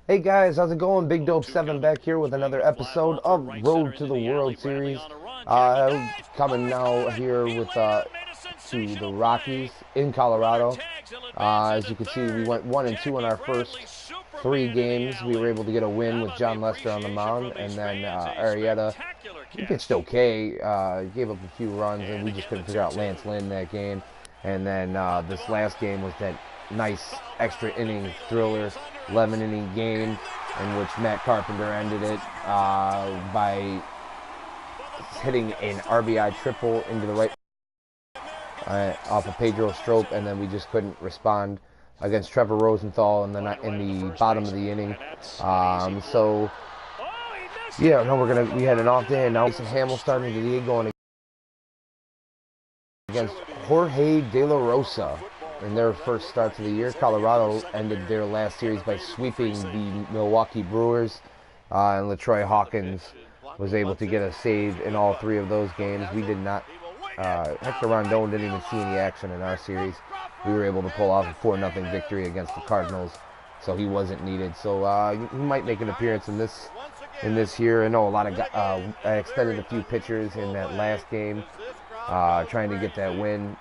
Hey guys, how's it going? Big Dope 7 back here with another episode of Road to the World Series. Coming now here with to the Rockies in Colorado. As you can see, we went 1-2 in our first three games. We were able to get a win with John Lester on the mound, and then Arrieta, he pitched okay. Gave up a few runs, and we just couldn't figure out Lance Lynn that game. And then this last game was that nice extra inning thriller, 11 inning game in which Matt Carpenter ended it by hitting an RBI triple into the right off of Pedro Strop, and then we just couldn't respond against Trevor Rosenthal in the bottom of the inning. So yeah, no, we had an off day, and now Jason Hamill starting the league going against Jorge De La Rosa in their first starts of the year. Colorado ended their last series by sweeping the Milwaukee Brewers, and LaTroy Hawkins was able to get a save in all three of those games. We did not. Hector Rondon didn't even see any action in our series. We were able to pull off a 4-0 victory against the Cardinals, so he wasn't needed. So he might make an appearance in this here. I know a lot of I extended a few pitchers in that last game, trying to get that win,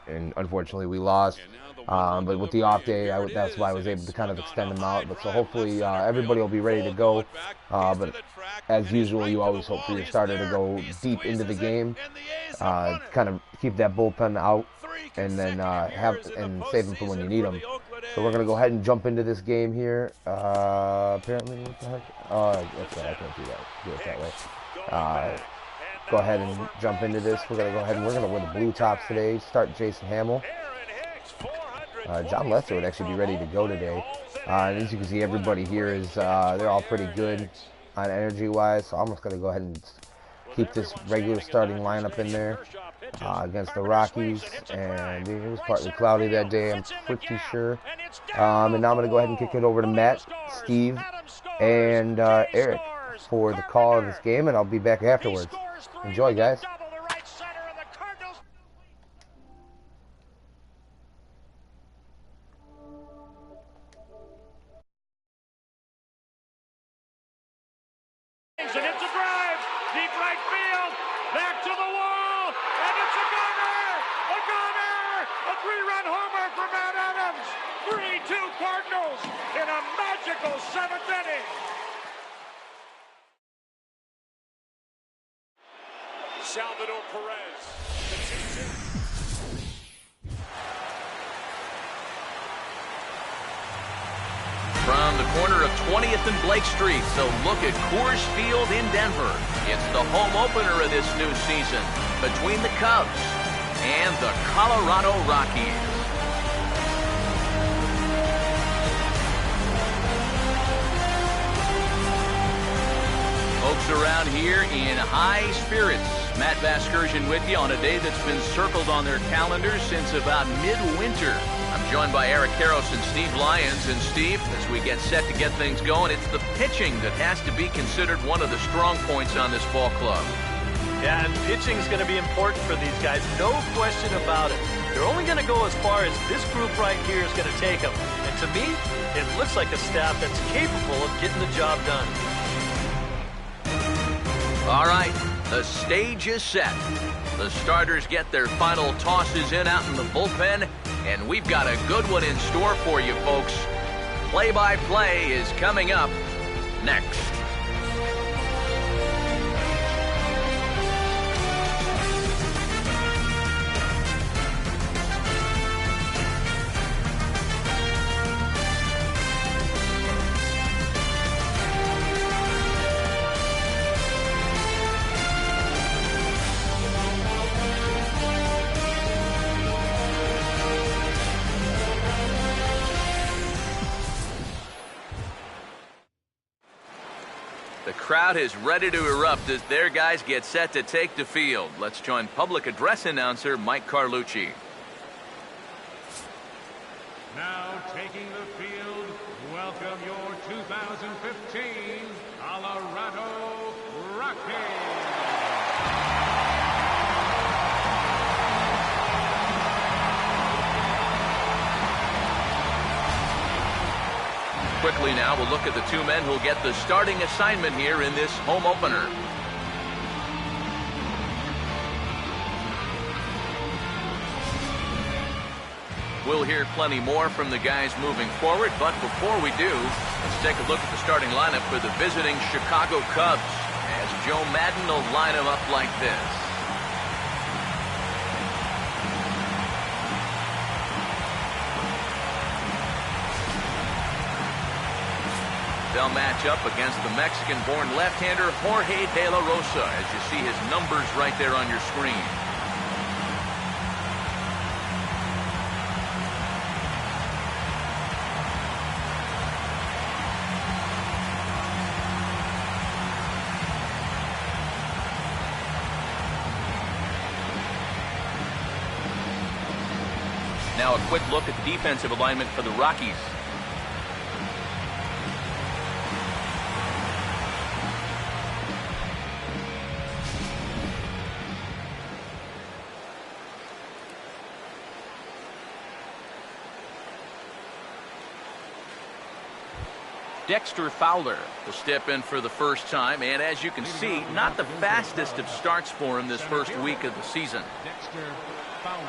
and unfortunately we lost. But with the off day, that's why I was able to kind of extend them out. But so hopefully everybody will be ready to go. But as usual, you always hope for your starter to go deep into the game, kind of keep that bullpen out, and then save them for when you need them. So we're gonna go ahead and jump into this game here. Apparently, what the heck? That's right, I can't do it that way. Go ahead and jump into this. We're gonna wear the blue tops today. Start Jason Hamill. John Lester would actually be ready to go today. And as you can see, everybody here is they're all pretty good on energy-wise. So I'm just gonna go ahead and keep this regular starting lineup in there against the Rockies. And it was partly cloudy that day, I'm pretty sure. And now I'm gonna go ahead and kick it over to Matt, Steve, and Eric for the call of this game, and I'll be back afterwards. Enjoy, guys. And it's a drive, deep right field, back to the wall, and it's a goner, a three-run homer for Matt Adams. 3-2 Cardinals in a magical seventh inning. Salvador Perez, the 2-2. From the corner of 20th and Blake Street, so look at Coors Field in Denver. It's the home opener of this new season between the Cubs and the Colorado Rockies. Folks around here in high spirits. Matt Vasgersian with you on a day that's been circled on their calendars since about midwinter. I'm joined by Eric Karros and Steve Lyons. And Steve, as we get set to get things going, it's the pitching that has to be considered one of the strong points on this ball club. Yeah, and pitching is going to be important for these guys, no question about it. They're only going to go as far as this group right here is going to take them. And to me, it looks like a staff that's capable of getting the job done. All right, the stage is set. The starters get their final tosses in out in the bullpen, and we've got a good one in store for you, folks. Play-by-play is coming up next. The crowd is ready to erupt as their guys get set to take the field. Let's join public address announcer Mike Carlucci. Now taking the field, welcome your 2015 Colorado Rockies. quickly now, we'll look at the two men who'll get the starting assignment here in this home opener. We'll hear plenty more from the guys moving forward, but before we do, let's take a look at the starting lineup for the visiting Chicago Cubs, as Joe Madden will line them up like this. They'll match up against the Mexican-born left-hander Jorge De La Rosa, as you see his numbers right there on your screen. Now a quick look at the defensive alignment for the Rockies. Dexter Fowler will step in for the first time, and as you can see, not the fastest of starts for him this first week of the season. Dexter Fowler.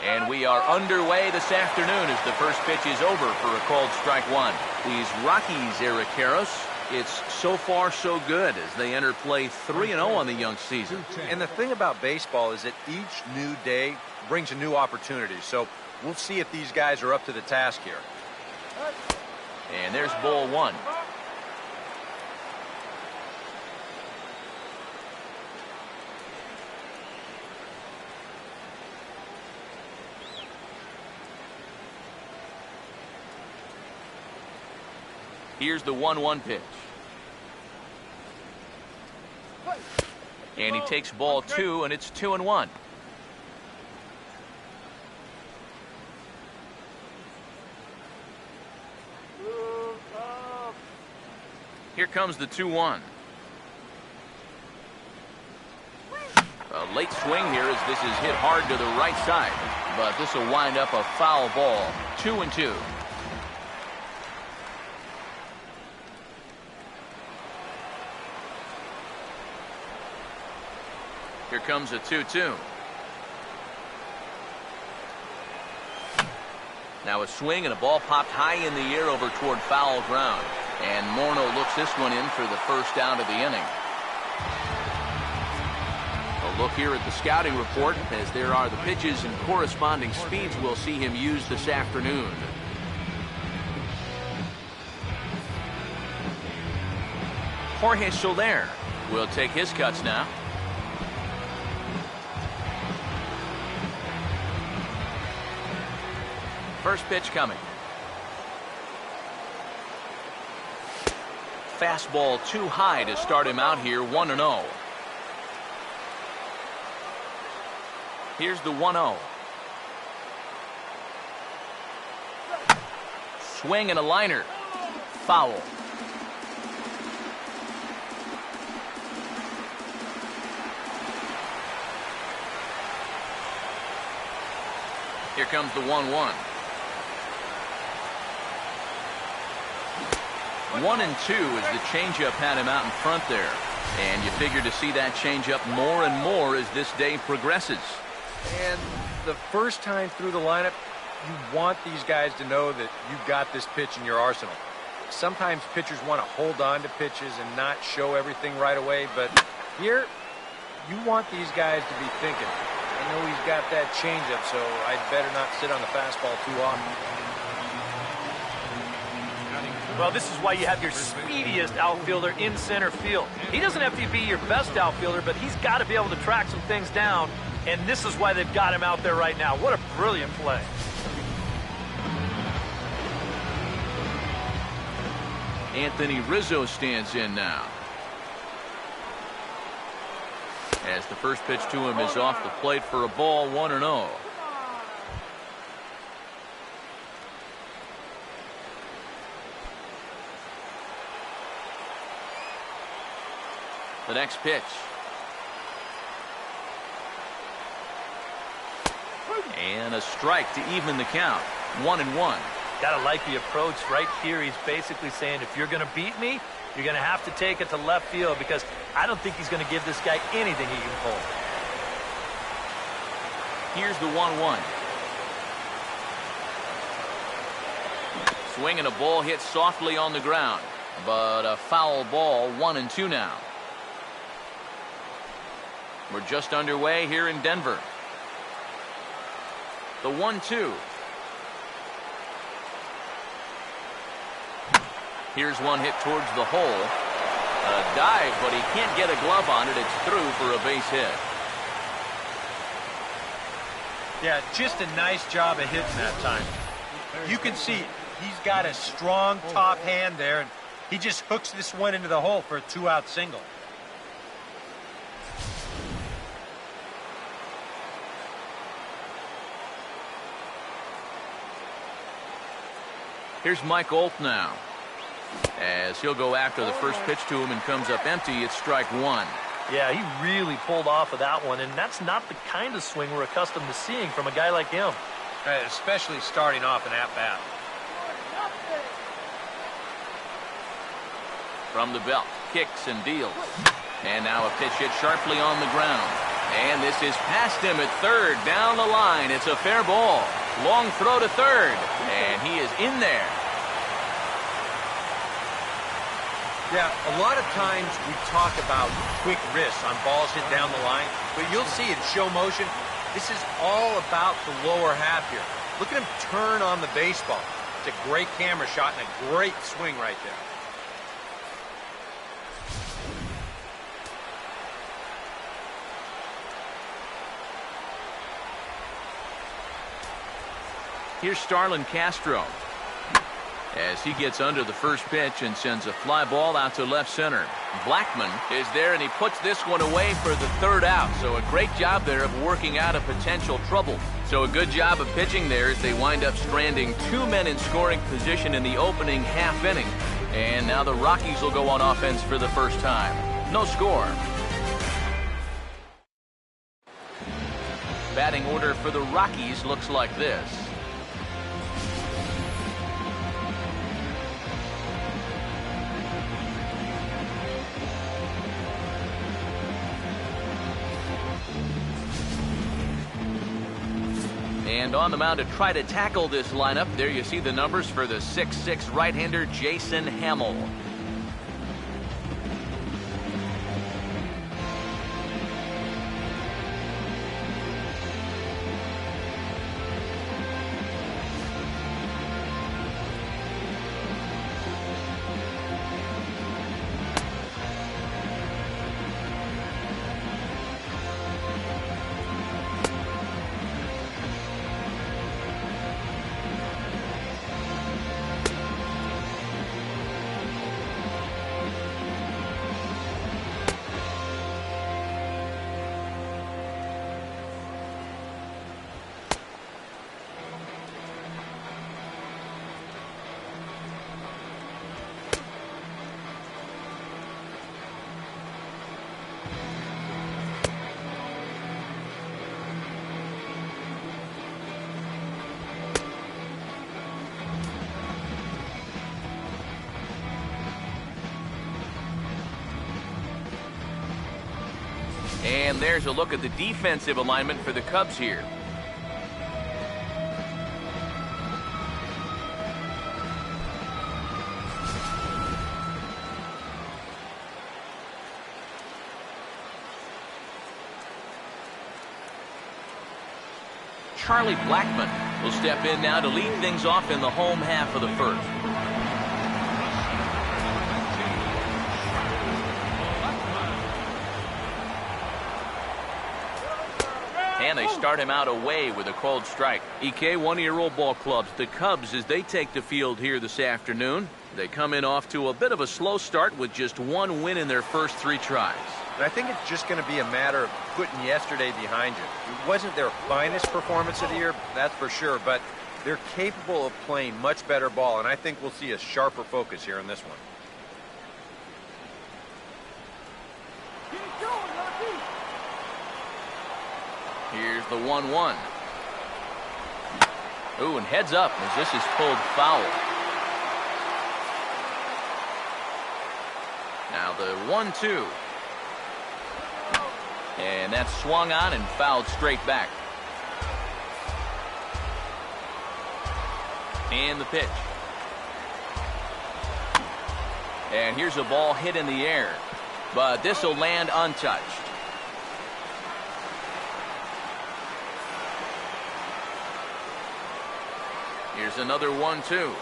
And we are underway this afternoon as the first pitch is over for a called strike one. These Rockies, Eric Karros, it's so far so good as they enter play 3-0 on the young season. And the thing about baseball is that each new day brings a new opportunity. So we'll see if these guys are up to the task here. And there's ball one. Here's the 1-1 pitch. And he takes ball two, and it's 2-1. Here comes the 2-1. A late swing here as this is hit hard to the right side, but this will wind up a foul ball. 2-2. Here comes a 2-2. Now a swing and a ball popped high in the air over toward foul ground. And Morneau looks this one in for the first out of the inning. A look here at the scouting report, as there are the pitches and corresponding speeds we'll see him use this afternoon. Jorge Soler will take his cuts now. First pitch coming. Fastball too high to start him out here, 1-0. Here's the 1-0. Swing and a liner. Foul. Here comes the 1-1. 1-2 as the changeup had him out in front there. And you figure to see that changeup more and more as this day progresses. And the first time through the lineup, you want these guys to know that you've got this pitch in your arsenal. Sometimes pitchers want to hold on to pitches and not show everything right away, but here, you want these guys to be thinking, I know he's got that changeup, so I'd better not sit on the fastball too often. Well, this is why you have your speediest outfielder in center field. He doesn't have to be your best outfielder, but he's got to be able to track some things down, and this is why they've got him out there right now. What a brilliant play. Anthony Rizzo stands in now. As the first pitch to him is off the plate for a ball, 1-0. The next pitch. And a strike to even the count. 1-1. Gotta like the approach right here. He's basically saying, if you're going to beat me, you're going to have to take it to left field, because I don't think he's going to give this guy anything he can pull. Here's the 1-1. Swing and a ball hit softly on the ground, but a foul ball. 1-2 now. We're just underway here in Denver. The 1-2. Here's one hit towards the hole. A dive, but he can't get a glove on it. It's through for a base hit. Yeah, just a nice job of hitting that time. You can see he's got a strong top hand there, and he just hooks this one into the hole for a 2-out single. Here's Mike Olt now, as he'll go after the first pitch to him and comes up empty. It's strike one. Yeah, he really pulled off of that one, and that's not the kind of swing we're accustomed to seeing from a guy like him. Especially starting off an at-bat. From the belt, kicks and deals. And now a pitch hit sharply on the ground. And this is past him at third, down the line. It's a fair ball. Long throw to third, and he is in there. Yeah, a lot of times we talk about quick wrists on balls hit down the line, but you'll see in show motion, this is all about the lower half here. Look at him turn on the baseball. It's a great camera shot and a great swing right there. Here's Starlin Castro, as he gets under the first pitch and sends a fly ball out to left center. Blackman is there, and he puts this one away for the third out. So a great job there of working out a potential trouble. So a good job of pitching there as they wind up stranding two men in scoring position in the opening half inning. And now the Rockies will go on offense for the first time. No score. Batting order for the Rockies looks like this. And on the mound to try to tackle this lineup, there you see the numbers for the 6'6" right-hander Jason Hamill. And there's a look at the defensive alignment for the Cubs here. Charlie Blackman will step in now to lead things off in the home half of the first. And they start him out away with a called strike. EK, one of your old ball clubs, the Cubs, as they take the field here this afternoon. They come in off to a bit of a slow start with just one win in their first three tries. And I think it's just going to be a matter of putting yesterday behind you. It wasn't their finest performance of the year, that's for sure, but they're capable of playing much better ball, and I think we'll see a sharper focus here in this one. Here's the 1-1. Ooh, and heads up as this is pulled foul. Now the 1-2. And that's swung on and fouled straight back. And the pitch. And here's a ball hit in the air, but this will land untouched. Here's another 1-2.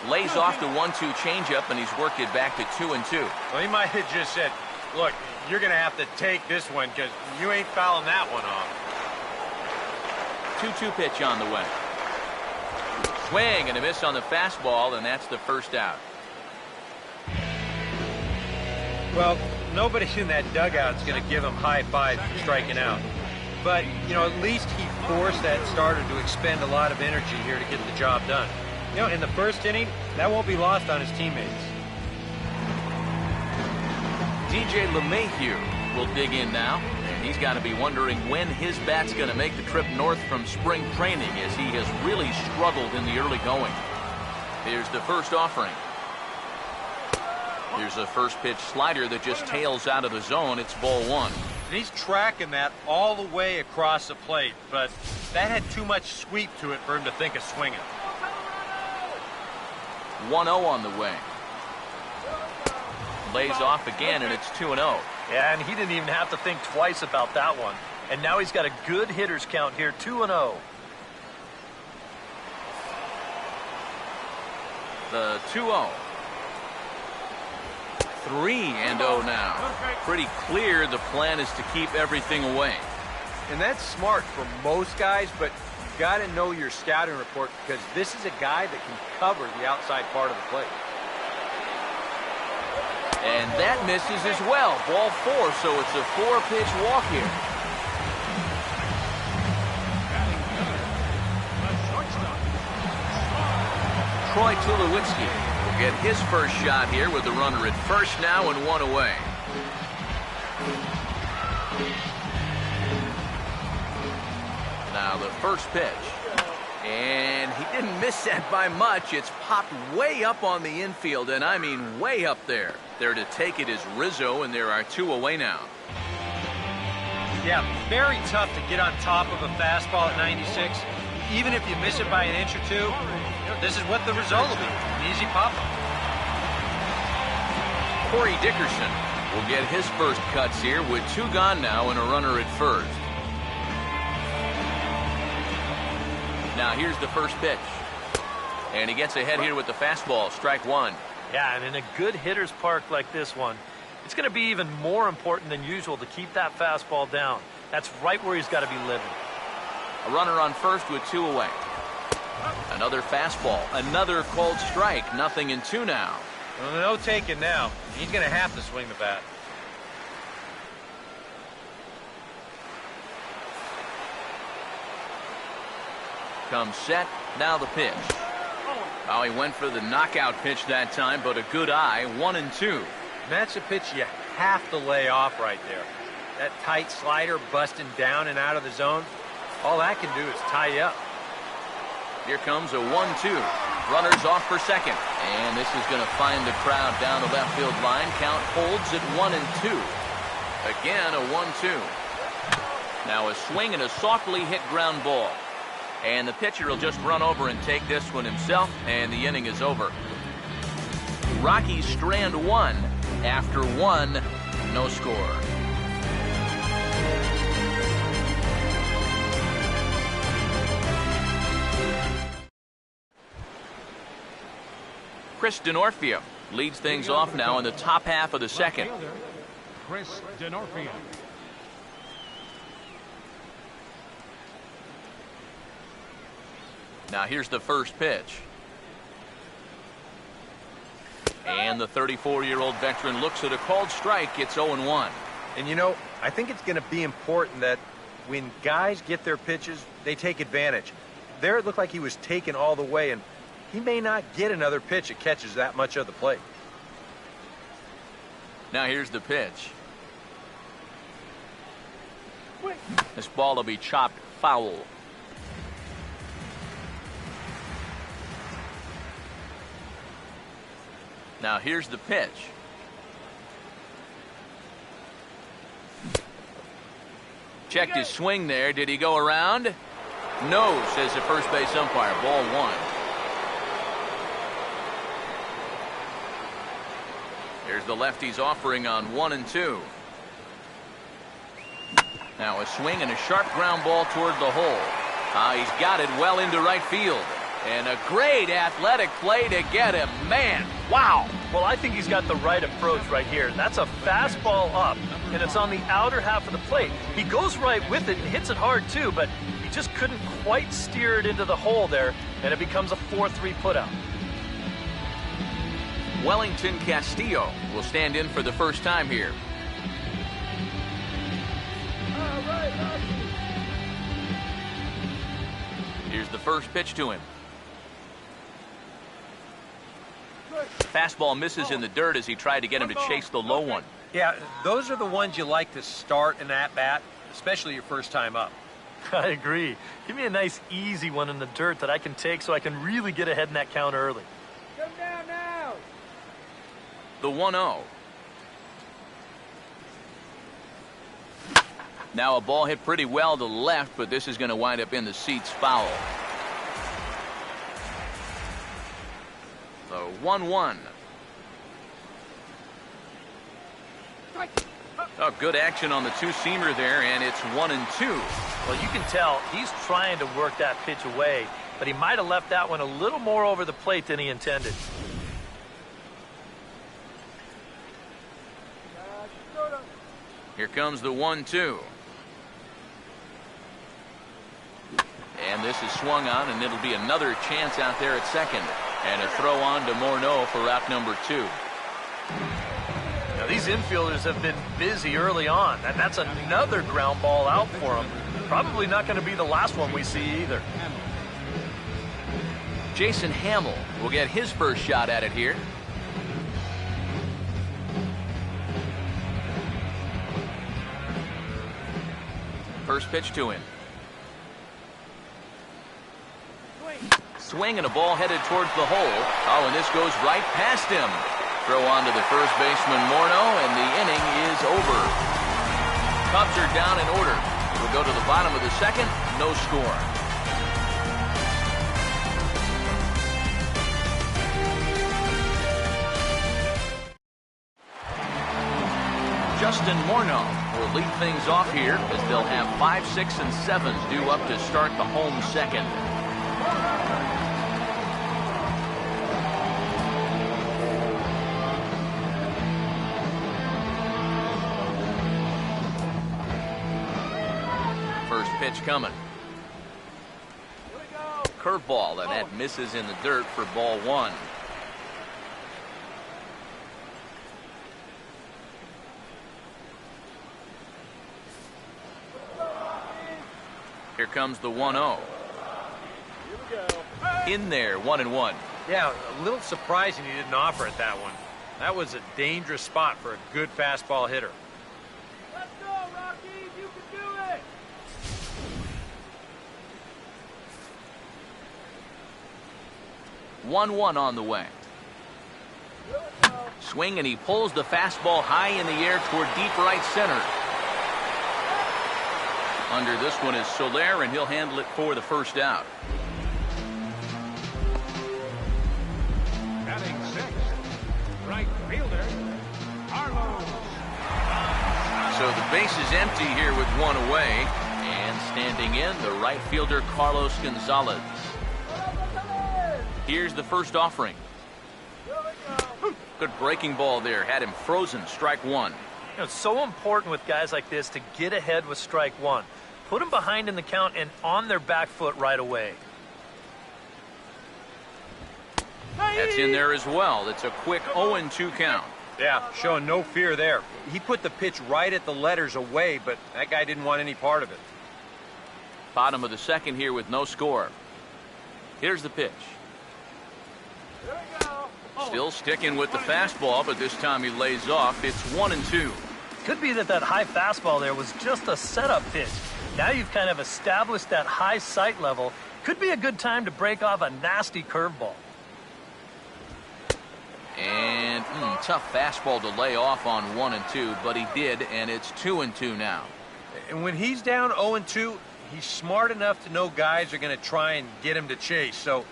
Lays off the 1-2 changeup, and he's worked it back to 2-2. Well, he might have just said, look, you're going to have to take this one because you ain't fouling that one off. 2-2 pitch on the way. Swing and a miss on the fastball, and that's the first out. Well, nobody in that dugout is going to give him high five for striking out. But, you know, at least he forced that starter to expend a lot of energy here to get the job done. You know, in the first inning, that won't be lost on his teammates. DJ LeMahieu will dig in now. And he's got to be wondering when his bat's going to make the trip north from spring training, as he has really struggled in the early going. Here's the first offering. Here's a first pitch slider that just tails out of the zone. It's ball one. And he's tracking that all the way across the plate, but that had too much sweep to it for him to think of swinging. 1-0 on the way. Lays off again, and it's 2-0. Yeah, and he didn't even have to think twice about that one. And now he's got a good hitter's count here, 2-0. The 2-0. 3-0 now. Pretty clear the plan is to keep everything away. And that's smart for most guys, but you got to know your scouting report, because this is a guy that can cover the outside part of the plate. And that misses as well. Ball 4, so it's a 4-pitch walk here. Troy Tulowitzki will get his first shot here with the runner at first now and 1 away. Now the first pitch. And he didn't miss that by much. It's popped way up on the infield, and I mean way up there. There to take it is Rizzo, and there are 2 away now. Yeah, very tough to get on top of a fastball at 96. Even if you miss it by an inch or two, this is what the result will be. An easy pop-up. Corey Dickerson will get his first cuts here with 2 gone now and a runner at first. Now here's the first pitch. And he gets ahead here with the fastball, strike 1. Yeah, and in a good hitter's park like this one, it's going to be even more important than usual to keep that fastball down. That's right where he's got to be living. A runner on first with 2 away. Another fastball, another called strike, 0-2 now. Well, no taking now. He's going to have to swing the bat. Comes set, now the pitch. Oh, he went for the knockout pitch that time, but a good eye, 1-2. And that's a pitch you have to lay off right there. That tight slider busting down and out of the zone, all that can do is tie you up. Here comes a 1-2. Runners off for second. And this is going to find the crowd down the left field line. Count holds at 1-2. Again, a 1-2. Now a swing and a softly hit ground ball. And the pitcher will just run over and take this one himself, and the inning is over. Rockies strand 1 after 1, no score. Chris Denorfia leads things off now in the top half of the second. Chris Denorfia. Now here's the first pitch. And the 34-year-old veteran looks at a called strike. It's 0-1. And you know, I think it's going to be important that when guys get their pitches, they take advantage. There it looked like he was taken all the way, and he may not get another pitch that catches that much of the plate. Now here's the pitch. This ball will be chopped foul. Now here's the pitch. Checked his swing there. Did he go around? No, says the first base umpire. Ball one. Here's the lefty's offering on 1-2. Now a swing and a sharp ground ball toward the hole. He's got it well into right field. And a great athletic play to get him. Man, wow. Well, I think he's got the right approach right here. That's a fastball up, and it's on the outer half of the plate. He goes right with it and hits it hard too, but he just couldn't quite steer it into the hole there, and it becomes a 4-3 putout. Wellington Castillo will stand in for the first time here. Here's the first pitch to him. Fastball misses in the dirt as he tried to get him to chase the low one. Yeah, those are the ones you like to start an at-bat, especially your first time up. I agree. Give me a nice, easy one in the dirt that I can take so I can really get ahead in that count early. Come down now. The 1-0. Now a ball hit pretty well to left, but this is going to wind up in the seats foul. So 1-1. Oh, good action on the two-seamer there, and it's 1-2. Well, you can tell he's trying to work that pitch away, but he might have left that one a little more over the plate than he intended. Here comes the 1-2. And this is swung on, and it'll be another chance out there at second. And a throw on to Morneau for out number 2. Now, these infielders have been busy early on, and that's another ground ball out for them. Probably not going to be the last one we see either. Jason Hamill will get his first shot at it here. First pitch to him. Swing and a ball headed towards the hole. Oh, and this goes right past him. Throw on to the first baseman Morneau, and the inning is over. Cubs are down in order. We'll go to the bottom of the second. No score. Justin Morneau will lead things off here as they'll have 5, 6, and 7 due up to start the home second. First pitch coming. Curveball, and that misses in the dirt for ball 1. Here comes the 1-0. In there, 1-1. Yeah, a little surprising he didn't offer it that one. That was a dangerous spot for a good fastball hitter. Let's go, Rockies. You can do it. 1-1 on the way. Swing, and he pulls the fastball high in the air toward deep right center. Under this one is Soler, and he'll handle it for the first out. Batting 6, right fielder, Carlos. So the base is empty here with one away. And standing in, the right fielder, Carlos Gonzalez. Here's the first offering. Good breaking ball there. Had him frozen. Strike 1. You know, it's so important with guys like this to get ahead with strike 1. Put them behind in the count and on their back foot right away. That's in there as well. It's a quick 0-2 count. Yeah, showing no fear there. He put the pitch right at the letters away, but that guy didn't want any part of it. Bottom of the second here with no score. Here's the pitch. Still sticking with the fastball, but this time he lays off. It's 1-2. Could be that high fastball there was just a setup pitch. Now you've kind of established that high sight level. Could be a good time to break off a nasty curveball. And tough fastball to lay off on 1 and 2, but he did, and it's 2 and 2 now. And when he's down 0 and 2, he's smart enough to know guys are going to try and get him to chase. So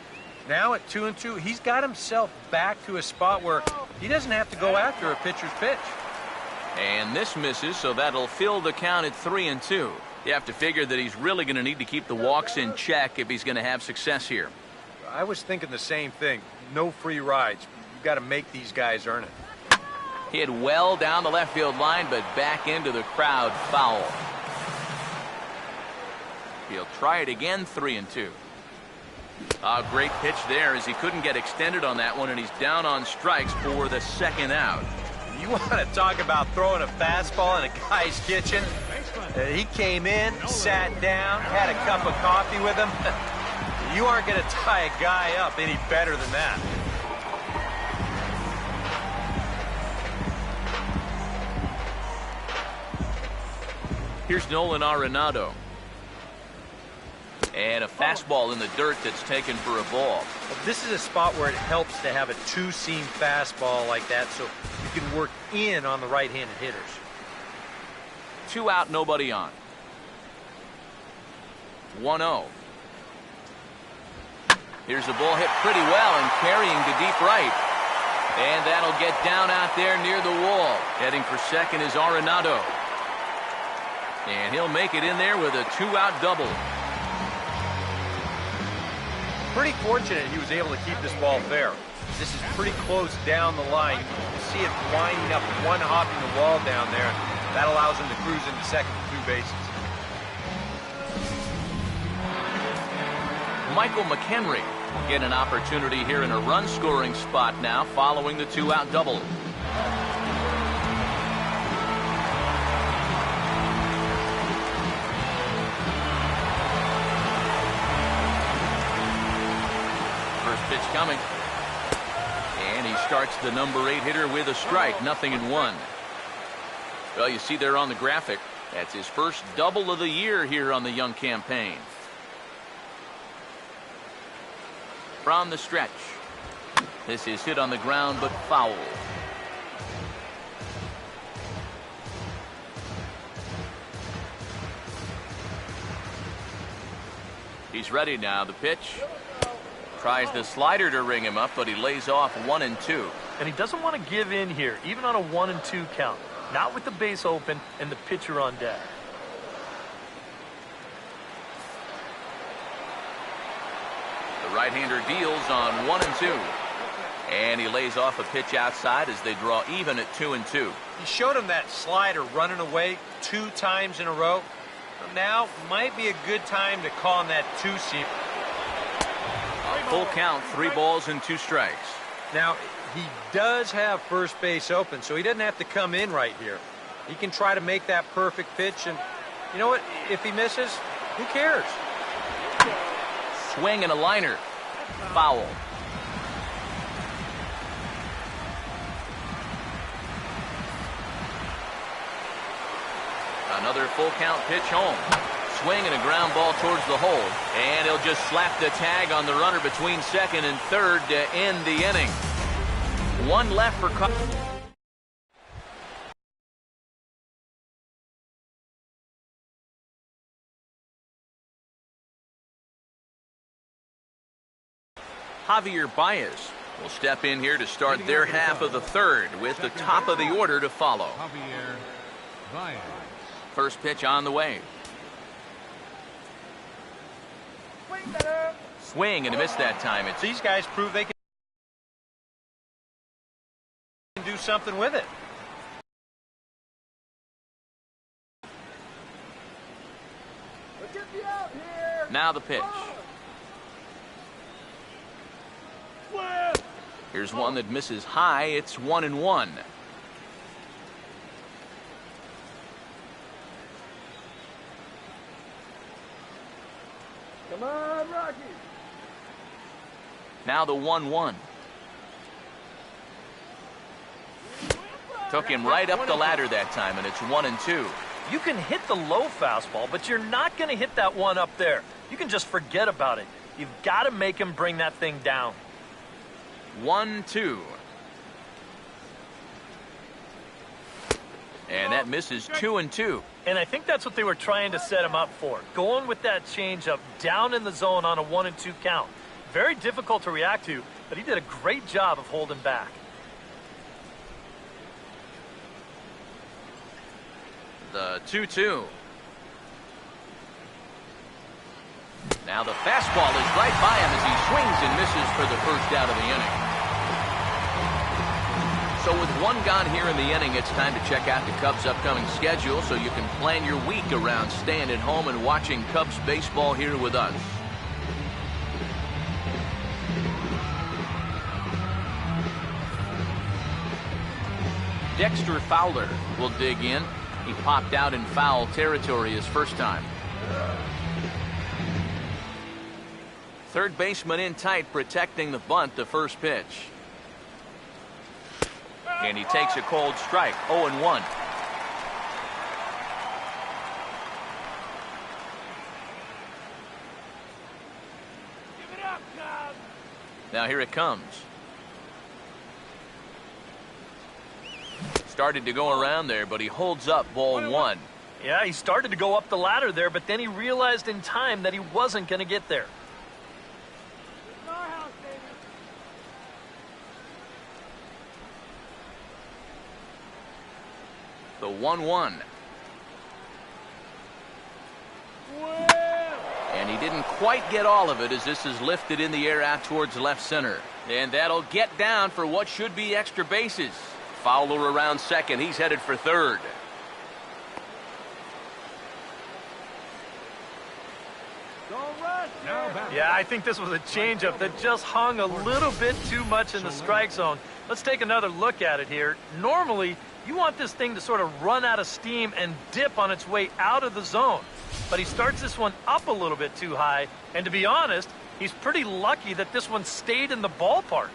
now at 2 and 2, he's got himself back to a spot where he doesn't have to go after a pitcher's pitch. And this misses, so that'll fill the count at 3 and 2. You have to figure that he's really going to need to keep the walks in check if he's going to have success here. I was thinking the same thing. No free rides. You've got to make these guys earn it. Hit well down the left field line, but back into the crowd, foul. He'll try it again, 3 and 2. A great pitch there as he couldn't get extended on that one, and he's down on strikes for the second out. You want to talk about throwing a fastball in a guy's kitchen? He came in, sat down, had a cup of coffee with him. You aren't going to tie a guy up any better than that. Here's Nolan Arenado. And a fastball in the dirt that's taken for a ball. This is a spot where it helps to have a two-seam fastball like that so you can work in on the right-handed hitters. 2 out, nobody on. 1-0. Here's the ball hit pretty well and carrying to deep right. And that'll get down out there near the wall. Heading for second is Arenado. And he'll make it in there with a 2-out double. Pretty fortunate he was able to keep this ball fair. This is pretty close down the line. You see it winding up, one hopping the wall down there. That allows him to cruise into second with 2 bases. Michael McHenry will get an opportunity here in a run-scoring spot now following the 2-out double. First pitch coming. And he starts the number 8 hitter with a strike, 0-1. Well, you see there on the graphic, that's his first double of the year here on the young campaign. From the stretch. This is hit on the ground, but foul. He's ready now. The pitch. Tries the slider to ring him up, but he lays off 1 and 2. And he doesn't want to give in here, even on a 1 and 2 count. Not with the base open and the pitcher on deck. The right-hander deals on 1 and 2. And he lays off a pitch outside as they draw even at 2 and 2. He showed him that slider running away 2 times in a row. Now might be a good time to call him that 2-seam. A full count, 3 balls and 2 strikes. Now, he does have first base open, so he doesn't have to come in right here. He can try to make that perfect pitch, and you know what? If he misses, who cares? Swing and a liner. Foul. Another full count pitch home. Swing and a ground ball towards the hole. And he'll just slap the tag on the runner between second and third to end the inning. 1 left for Javier Baez will step in here to start their half of the third with the top of the order to follow. First pitch on the way. Swing and a miss that time. It's These guys prove they can do something with it. now the pitch. Here's one that misses high. It's 1-1. Come on, Rockies. Now the 1-1. Took him right up the ladder that time, and it's 1-2. You can hit the low fastball, but you're not going to hit that one up there. You can just forget about it. You've got to make him bring that thing down. 1-2. And that misses 2-2. And I think that's what they were trying to set him up for. Going with that changeup down in the zone on a 1-2 count. Very difficult to react to, but he did a great job of holding back. The 2-2. Now the fastball is right by him as he swings and misses for the first out of the inning. So with one gone here in the inning, it's time to check out the Cubs' upcoming schedule so you can plan your week around staying at home and watching Cubs baseball here with us. Dexter Fowler will dig in. He popped out in foul territory his first time. Third baseman in tight, protecting the bunt, the first pitch. And he takes a cold strike, 0-1. Now here it comes. Started to go around there, but he holds up, ball one. Yeah, he started to go up the ladder there, but then he realized in time that he wasn't going to get there. The 1-1. And he didn't quite get all of it as this is lifted in the air out towards left center. And that'll get down for what should be extra bases. Fowler around second. He's headed for third. Yeah, I think this was a changeup that just hung a little bit too much in the strike zone. Let's take another look at it here. Normally, you want this thing to sort of run out of steam and dip on its way out of the zone. But he starts this one up a little bit too high. And to be honest, he's pretty lucky that this one stayed in the ballpark.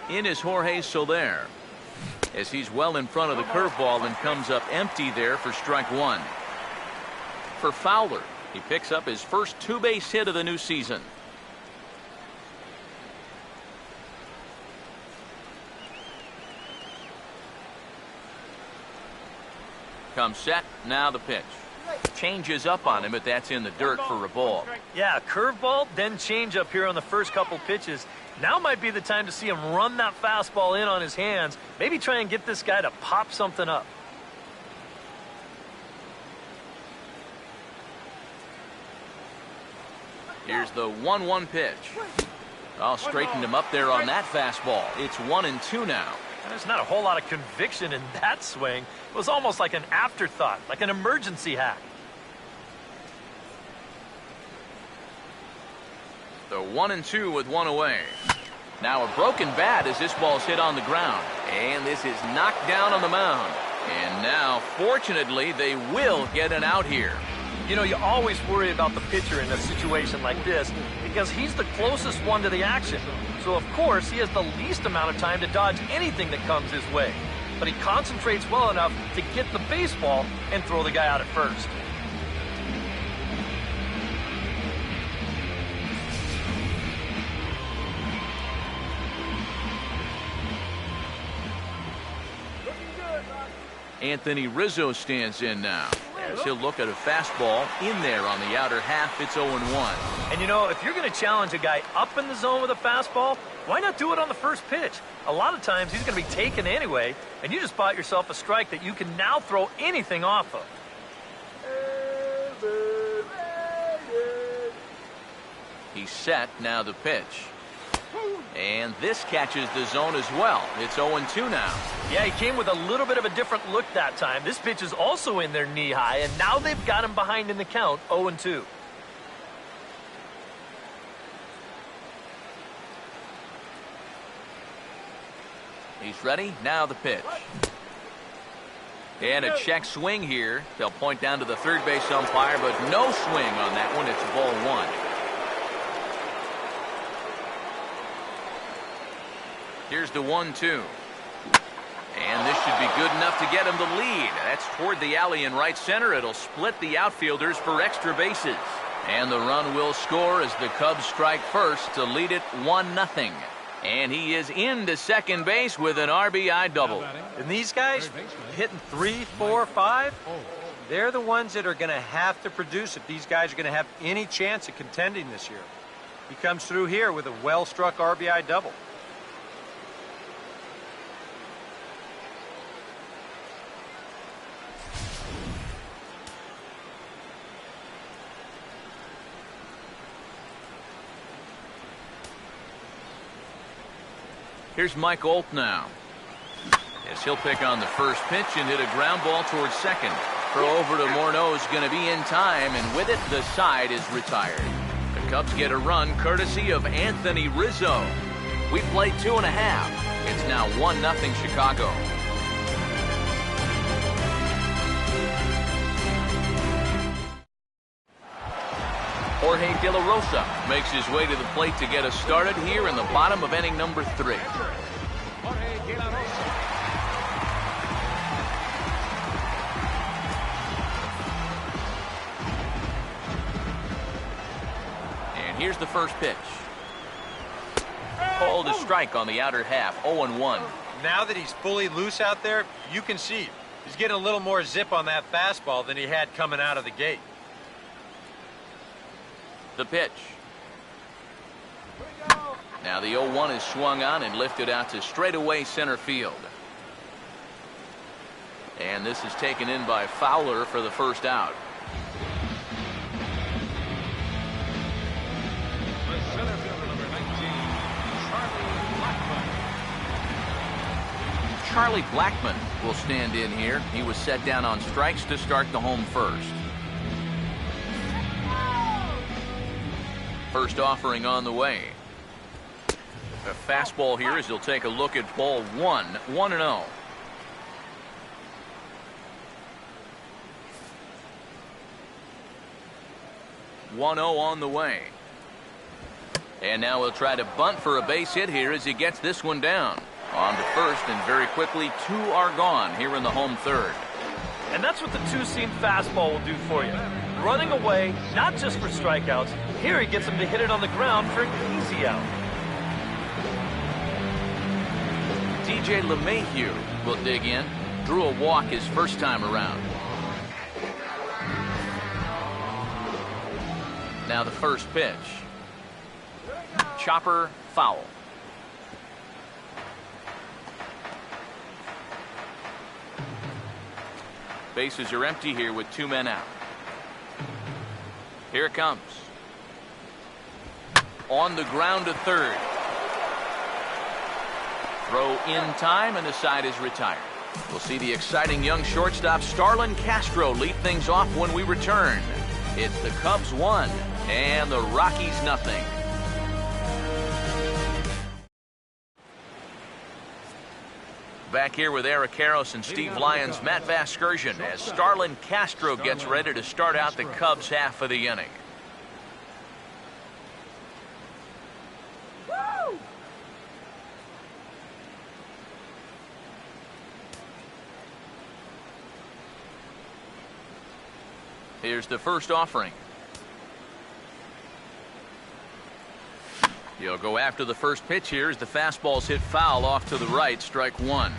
In is Jorge Soler, as he's well in front of the curveball and comes up empty there for strike one. For Fowler, he picks up his first two-base hit of the new season. Comes set, now the pitch. Changes up on him, but that's in the dirt for a ball. Yeah, curveball, then change up here on the first couple pitches. Now might be the time to see him run that fastball in on his hands. Maybe try and get this guy to pop something up. Here's the 1-1 pitch. Oh, straightened him up there on that fastball. It's 1-2 now. There's not a whole lot of conviction in that swing. It was almost like an afterthought, like an emergency hack. The 1-2 with one away. Now a broken bat as this ball's hit on the ground. And this is knocked down on the mound. And now, fortunately, they will get an out here. You know, you always worry about the pitcher in a situation like this because he's the closest one to the action. So, of course, he has the least amount of time to dodge anything that comes his way. But he concentrates well enough to get the baseball and throw the guy out at first. Anthony Rizzo stands in now. As he'll look at a fastball in there on the outer half. It's 0-1. And you know, if you're going to challenge a guy up in the zone with a fastball, why not do it on the first pitch? A lot of times he's going to be taken anyway, and you just bought yourself a strike that you can now throw anything off of. He's set, now the pitch. And this catches the zone as well. It's 0-2 now. Yeah, he came with a little bit of a different look that time. This pitch is also in there knee high, and now they've got him behind in the count, 0-2. He's ready, now the pitch. And a check swing here. They'll point down to the third base umpire, but no swing on that one. It's ball one. Here's the 1-2. And this should be good enough to get him the lead. That's toward the alley in right center. It'll split the outfielders for extra bases. And the run will score as the Cubs strike first to lead it 1-0. And he is into second base with an RBI double. And these guys hitting 3, 4, 5, they're the ones that are going to have to produce if these guys are going to have any chance of contending this year. He comes through here with a well-struck RBI double. Here's Mike Olt now. As he'll pick on the first pitch and hit a ground ball towards second. Throw over to Morneau is going to be in time, and with it, the side is retired. The Cubs get a run courtesy of Anthony Rizzo. We played 2.5. It's now 1-0 Chicago. Jorge De La Rosa makes his way to the plate to get us started here in the bottom of inning number 3. And here's the first pitch. Called a strike on the outer half, 0-1. Now that he's fully loose out there, you can see he's getting a little more zip on that fastball than he had coming out of the gate. The pitch. Now the 0-1 is swung on and lifted out to straightaway center field. And this is taken in by Fowler for the first out. The center fielder, number 19, Charlie Blackmon will stand in here. He was set down on strikes to start the home first. First offering on the way. A fastball here as he'll take a look at ball 1, 1-0. On the way. And now he'll try to bunt for a base hit here as he gets this one down. On to first, and very quickly 2 are gone here in the home third. And that's what the two-seam fastball will do for you. Running away, not just for strikeouts. Here he gets him to hit it on the ground for an easy out. DJ LeMahieu will dig in. Drew a walk his first time around. Now the first pitch. Chopper foul. Bases are empty here with 2 men out. Here it comes. On the ground to third. Throw in time, and the side is retired. We'll see the exciting young shortstop Starlin Castro lead things off when we return. It's the Cubs 1 and the Rockies 0. Back here with Eric Karros and Steve Lyons, Matt Vasgersian, as Starlin Castro gets ready to start out the Cubs half of the inning. Here's the first offering. He'll go after the first pitch here as the fastball's hit foul off to the right, strike 1.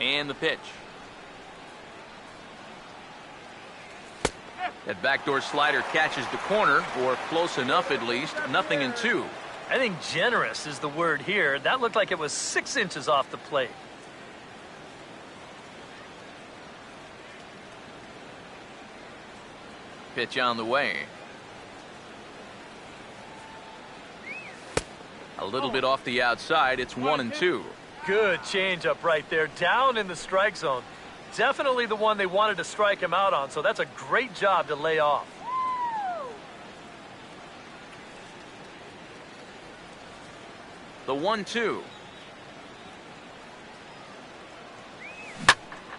And the pitch. That backdoor slider catches the corner, or close enough at least, 0-2. I think generous is the word here. That looked like it was 6 inches off the plate. Pitch on the way. A little bit off the outside. It's 1-2. Good changeup right there, down in the strike zone. Definitely the one they wanted to strike him out on, so that's a great job to lay off. The 1-2.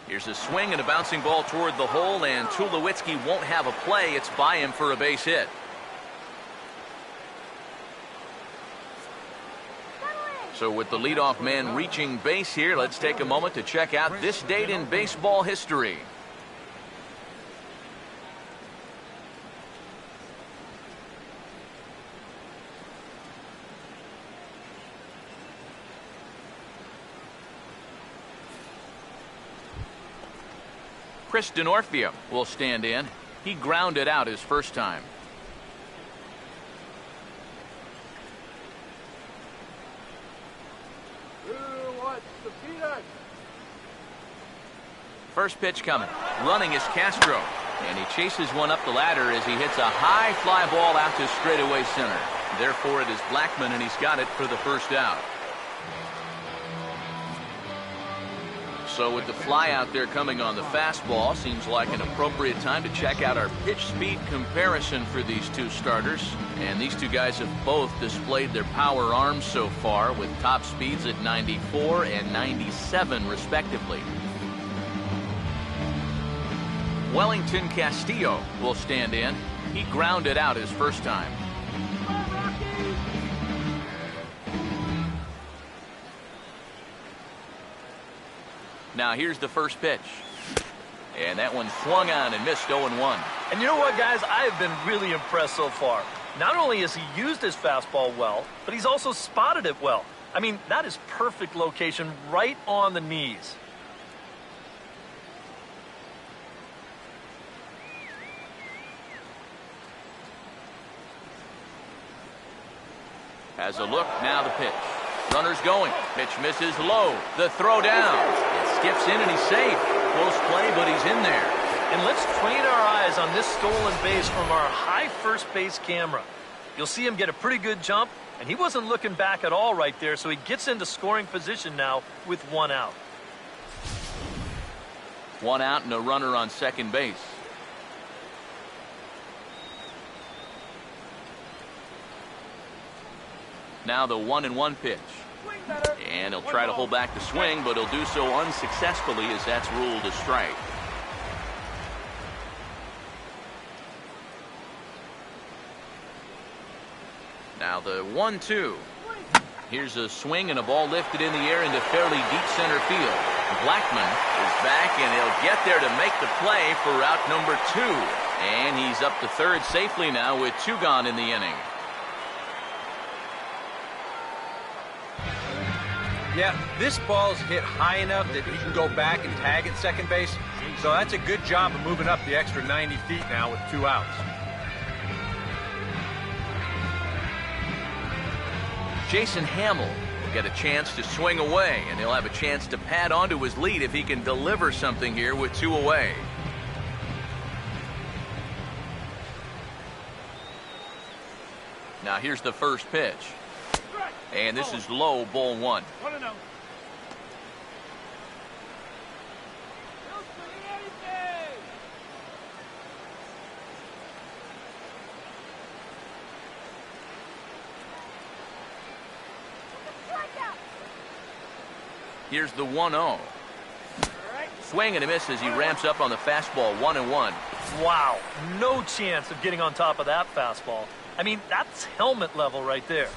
Here's a swing and a bouncing ball toward the hole, and Tulowitzki won't have a play. It's by him for a base hit. So with the leadoff man reaching base here, let's take a moment to check out this date in baseball history. Chris Denorfia will stand in. He grounded out his first time. First pitch coming. Running is Castro. And he chases one up the ladder as he hits a high fly ball out to straightaway center. Therefore, it is Blackmon, and he's got it for the first out. So with the fly out there coming on the fastball, seems like an appropriate time to check out our pitch speed comparison for these two starters. And these two guys have both displayed their power arms so far, with top speeds at 94 and 97 respectively. Wellington Castillo will stand in. He grounded out his first time. Now here's the first pitch. And that one swung on and missed 0-1. And you know what, guys? I have been really impressed so far. Not only has he used his fastball well, but he's also spotted it well. I mean, that is perfect location right on the knees. Has a look, now the pitch. Runner's going. Pitch misses low. The throw down. It skips in and he's safe. Close play, but he's in there. And let's train our eyes on this stolen base from our high first base camera. You'll see him get a pretty good jump, and he wasn't looking back at all right there, so he gets into scoring position now with one out. One out and a runner on second base. Now the 1-1 pitch. And he'll try to hold back the swing, but he'll do so unsuccessfully as that's ruled a strike. Now the 1-2. Here's a swing and a ball lifted in the air into fairly deep center field. Blackmon is back, and he'll get there to make the play for out number 2. And he's up to third safely now with 2 gone in the inning. Yeah, this ball's hit high enough that he can go back and tag at second base. So that's a good job of moving up the extra 90 feet now with 2 outs. Jason Hamill will get a chance to swing away, and he'll have a chance to pad onto his lead if he can deliver something here with 2 away. Now here's the first pitch. And this is low, ball 1. Here's the 1-0. Swing and a miss as he ramps up on the fastball, 1-1. Wow, no chance of getting on top of that fastball. I mean, that's helmet level right there.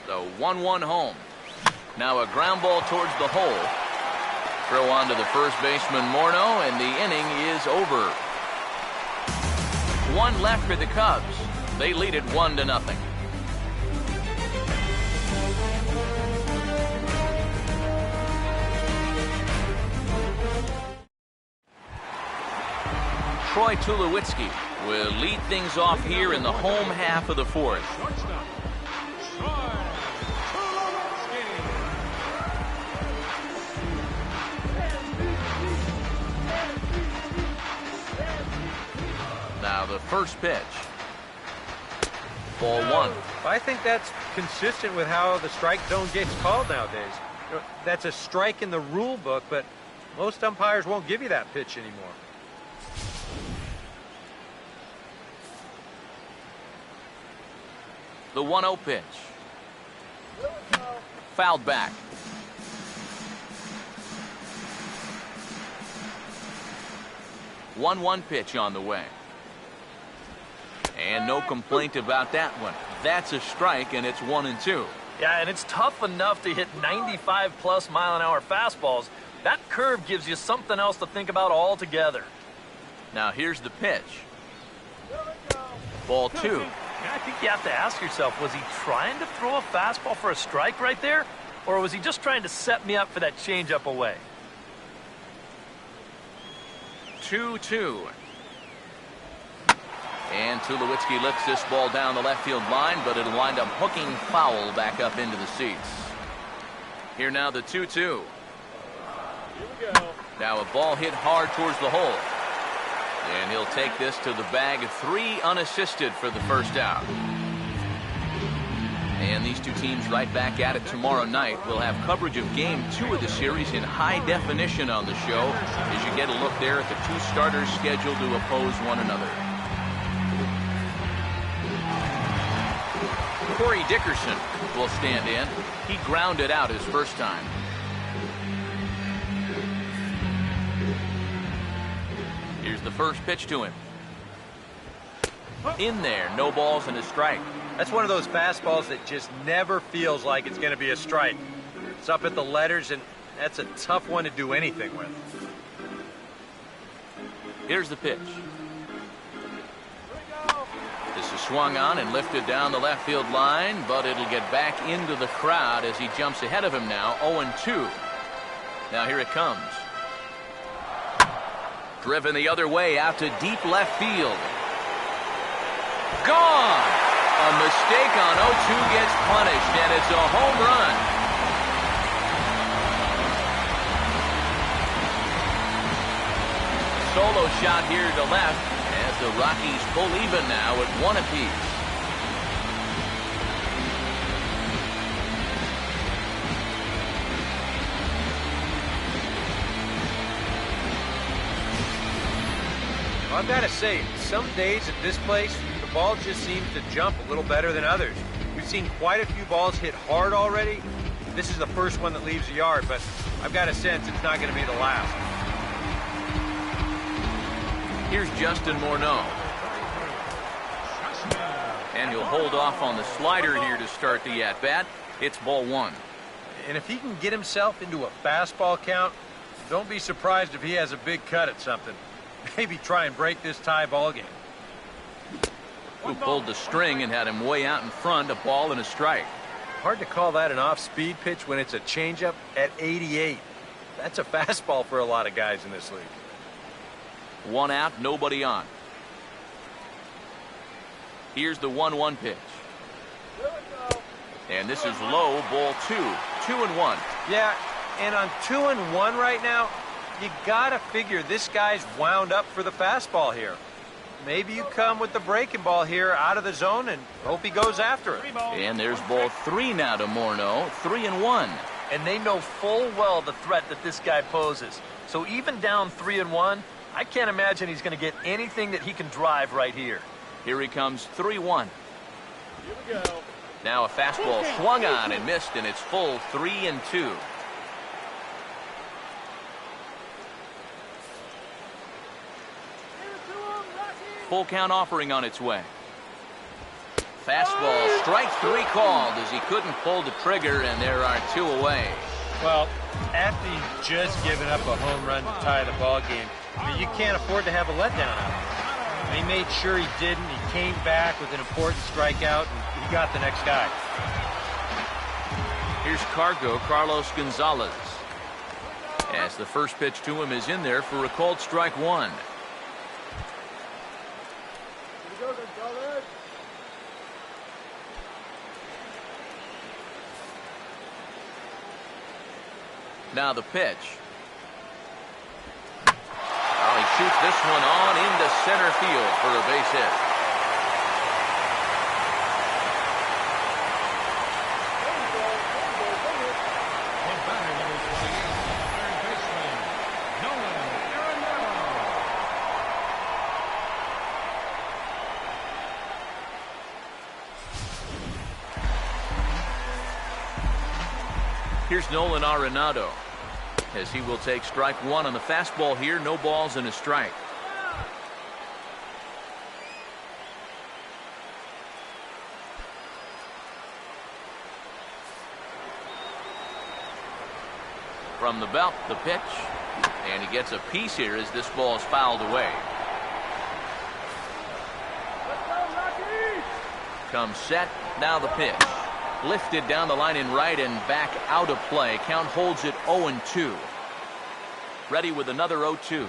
So 1-1 home. Now a ground ball towards the hole. Throw on to the first baseman Morneau, and the inning is over. 1 left for the Cubs. They lead it 1-0. Troy Tulowitzki will lead things off here in the home half of the 4th. Now the first pitch. Ball 1. I think that's consistent with how the strike zone gets called nowadays. That's a strike in the rule book, but most umpires won't give you that pitch anymore. The 1-0 pitch. Fouled back. One pitch on the way. And no complaint about that one. That's a strike, and it's 1-2. Yeah, and it's tough enough to hit 95+ mile-an-hour fastballs. That curve gives you something else to think about altogether. Now here's the pitch. Ball 2. I think you have to ask yourself, was he trying to throw a fastball for a strike right there? Or was he just trying to set me up for that changeup away? 2-2. And Tulowitzki lifts this ball down the left field line, but it'll wind up hooking foul back up into the seats. Here now the 2-2. Here we go. Now a ball hit hard towards the hole. And he'll take this to the bag. 3 unassisted for the first out. And these two teams right back at it tomorrow night. We'll have coverage of game 2 of the series in high definition on the show as you get a look there at the 2 starters scheduled to oppose one another. Corey Dickerson will stand in. He grounded out his first time. Here's the first pitch to him. In there, no balls and a strike. That's one of those fastballs that just never feels like it's going to be a strike. It's up at the letters, and that's a tough one to do anything with. Here's the pitch. This is swung on and lifted down the left field line, but it'll get back into the crowd as he jumps ahead of him now, 0-2. Now here it comes. Driven the other way out to deep left field. Gone! A mistake on 0-2 gets punished, and it's a home run. Solo shot here to left as the Rockies pull even now at 1 apiece. I've got to say, some days at this place, the ball just seems to jump a little better than others. We've seen quite a few balls hit hard already. This is the first one that leaves the yard, but I've got a sense it's not going to be the last. Here's Justin Morneau. And he'll hold off on the slider here to start the at-bat. It's ball 1. And if he can get himself into a fastball count, don't be surprised if he has a big cut at something. Maybe try and break this tie ball game. Who pulled the string and had him way out in front, a ball and a strike. Hard to call that an off-speed pitch when it's a changeup at 88. That's a fastball for a lot of guys in this league. 1 out, nobody on. Here's the 1-1 pitch. And this is low, ball 2. 2-1. Yeah, and on 2-1 right now, you gotta figure this guy's wound up for the fastball here. Maybe you come with the breaking ball here out of the zone and hope he goes after it. And there's ball 3 now to Morneau. 3-1. And they know full well the threat that this guy poses. So even down 3-1, I can't imagine he's going to get anything that he can drive right here. Here he comes, 3-1. Here we go. Now a fastball swung on and missed, and it's full 3-2. Full count offering on its way. Fastball, strike 3 called as he couldn't pull the trigger, and there are 2 away. Well, after you've just given up a home run to tie the ball game, you can't afford to have a letdown out of it. He made sure he didn't. He came back with an important strikeout, and he got the next guy. Here's Carlos Gonzalez. As the first pitch to him is in there for a called strike 1. Now the pitch. Oh, he shoots this one on into center field for a base hit. Here's Nolan Arenado, as he will take strike one on the fastball here. No balls and a strike. From the belt, the pitch, and he gets a piece here as this ball is fouled away. Comes set, now the pitch. Lifted down the line in right and back out of play. Count holds it 0-2. Ready with another 0-2.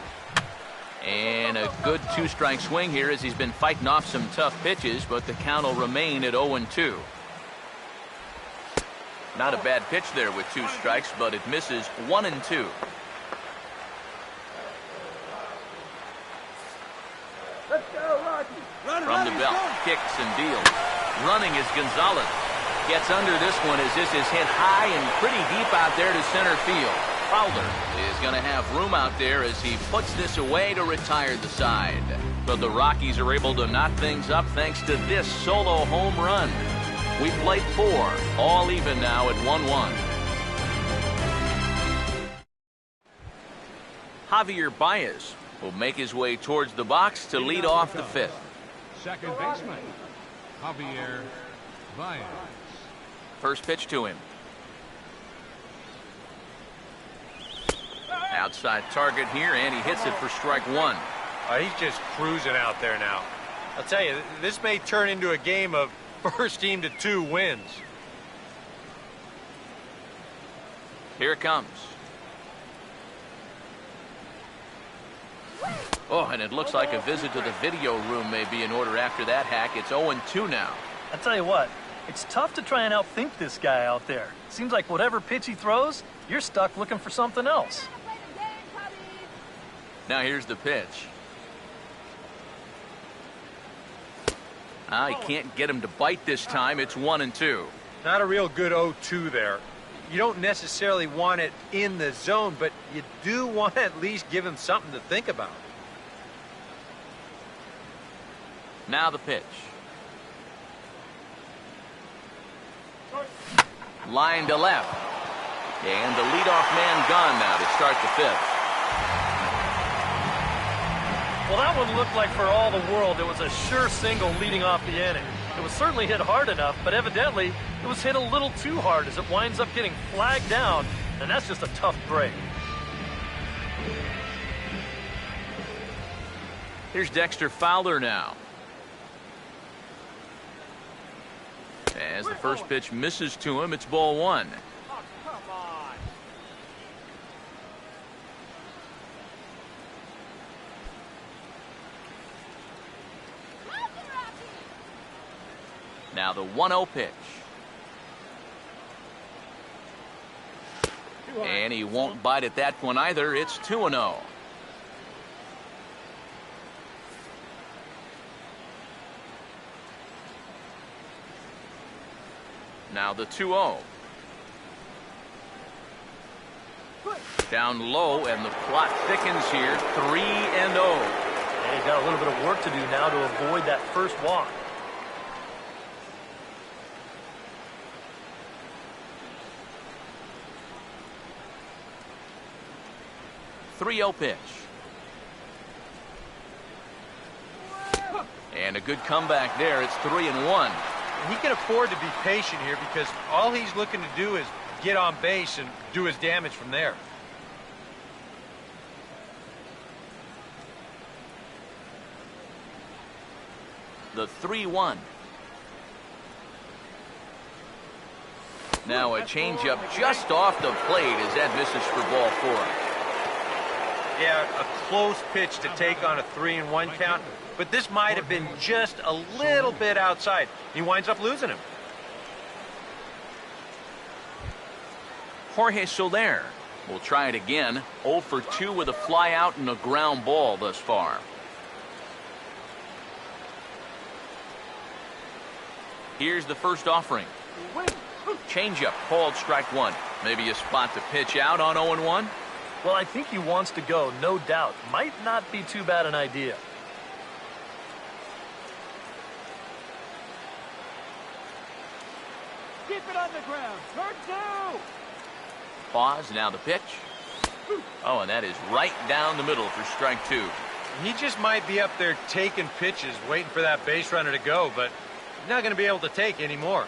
And a good two-strike swing here as he's been fighting off some tough pitches, but the count will remain at 0-2. Not a bad pitch there with 2 strikes, but it misses 1-2. Let's go, Rocky. From the belt, kicks and deals. Running is Gonzalez. Gets under this one as this is hit high and pretty deep out there to center field. Fowler is going to have room out there as he puts this away to retire the side. But the Rockies are able to knot things up thanks to this solo home run. We played 4, all even now at 1-1. Javier Baez will make his way towards the box to lead off the 5th. Second baseman, Javier Baez. First pitch to him. Outside target here, and he hits it for strike 1. He's just cruising out there now. I'll tell you, this may turn into a game of first team to 2 wins. Here it comes. Oh, and it looks like a visit to the video room may be in order after that hack. It's 0-2 now. I tell you what, it's tough to try and outthink this guy out there. Seems like whatever pitch he throws, you're stuck looking for something else. Now here's the pitch. He can't get him to bite this time. It's 1-2. Not a real good 0-2 there. You don't necessarily want it in the zone, but you do want to at least give him something to think about. Now the pitch. Line to left. And the leadoff man gone now to start the 5th. Well, that one looked like for all the world it was a sure single leading off the inning. It was certainly hit hard enough, but evidently it was hit a little too hard as it winds up getting flagged down, and that's just a tough break. Here's Dexter Fowler now. As the first pitch misses to him, it's ball 1. Oh, come on. Now the 1-0 pitch. And he won't bite at that one either. It's 2-0. Now the 2-0. Down low, and the plot thickens here. 3-0. And he's got a little bit of work to do now to avoid that first walk. Pitch. And a good comeback there. It's 3-1. He can afford to be patient here because all he's looking to do is get on base and do his damage from there. The 3-1. Now a changeup just off the plate as that misses for ball 4. Yeah, a close pitch to take on a 3-1 count, but this might have been just a little bit outside. He winds up losing him. Jorge Soler will try it again. 0 for 2 with a fly out and a ground ball thus far. Here's the first offering. Changeup called strike 1. Maybe a spot to pitch out on 0-1. Well, I think he wants to go, no doubt. Might not be too bad an idea. Keep it on the ground. Turn 2. pause. Now the pitch. Oh, and that is right down the middle for strike 2. He just might be up there taking pitches, waiting for that base runner to go, but he's not going to be able to take anymore.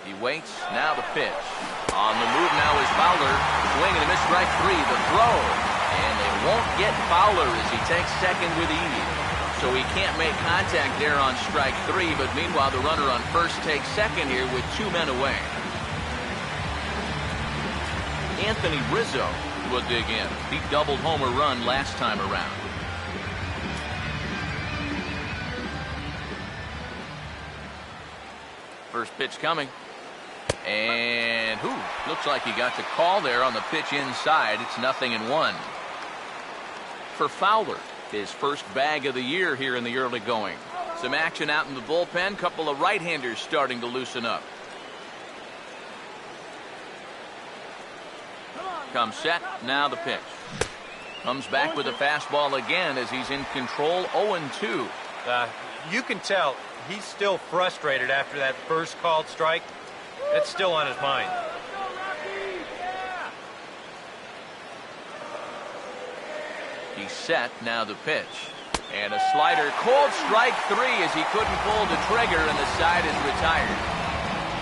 He waits. Now the pitch. On the move now is Fowler. Swing and a miss, strike 3. The throw. And they won't get Fowler as he takes second with ease. So he can't make contact there on strike 3, but meanwhile the runner on first takes second here with 2 men away. Anthony Rizzo will dig in. He doubled homer run last time around. First pitch coming. And looks like he got the call there on the pitch inside. It's 0-1. For Fowler, his first bag of the year here in the early going. Some action out in the bullpen. Couple of right-handers starting to loosen up. Comes set. Now the pitch. Comes back with a fastball again as he's in control. 0-2. You can tell he's still frustrated after that first called strike. It's still on his mind. He's set. Now the pitch. And a slider. Called strike 3 as he couldn't pull the trigger and the side is retired.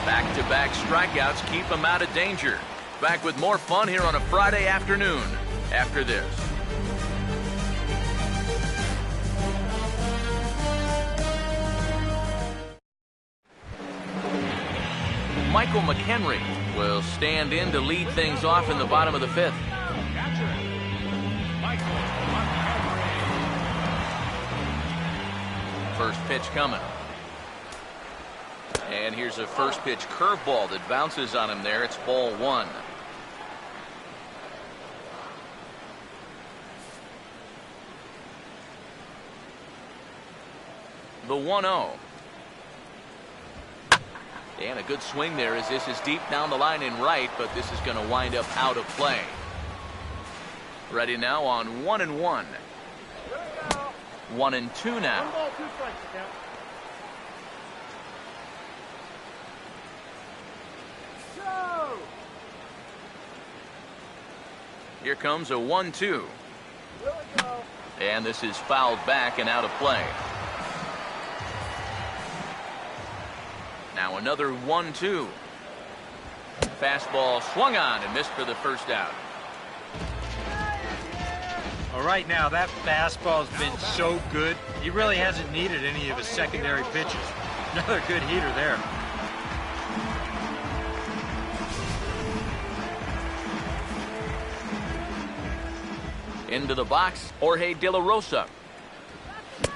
Back-to-back strikeouts keep him out of danger. Back with more fun here on a Friday afternoon after this. Michael McHenry will stand in to lead things off in the bottom of the 5th. Catcher, Michael McHenry. First pitch coming. And here's a first pitch curveball that bounces on him there. It's ball 1. The 1-0. And a good swing there as this is deep down the line in right, but this is going to wind up out of play. Ready now on 1-1. 1-2 now. Here comes a 1-2. And this is fouled back and out of play. Now another 1-2. Fastball swung on and missed for the first out. All right, now that fastball's been so good, he really hasn't needed any of his secondary pitches. Another good heater there. Into the box, Jorge De La Rosa.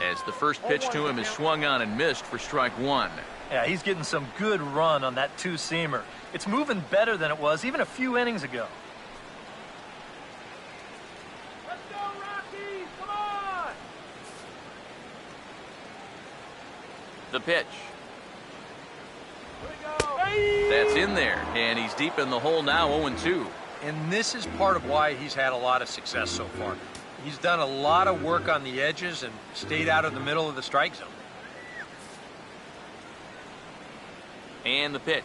As the first pitch to him is swung on and missed for strike 1. Yeah, he's getting some good run on that two-seamer. It's moving better than it was even a few innings ago. Let's go, Rockies! Come on! The pitch. Here we go. Hey! That's in there, and he's deep in the hole now, 0-2. And this is part of why he's had a lot of success so far. He's done a lot of work on the edges and stayed out of the middle of the strike zone. And the pitch.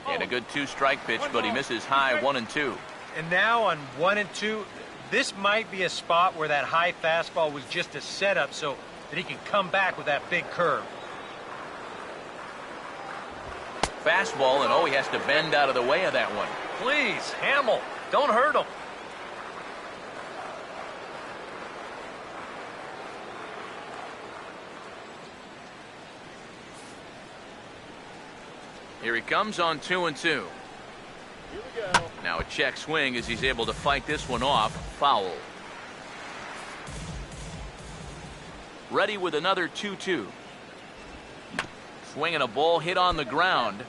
And a good 2-strike pitch, but he misses high 1-2. And now on 1-2, this might be a spot where that high fastball was just a setup so that he can come back with that big curve. Fastball, and he has to bend out of the way of that one. Please, Hamill, don't hurt him. Here he comes on 2-2. Here we go. Now a check swing as he's able to fight this one off. Foul. Ready with another 2-2. Swinging a ball hit on the ground.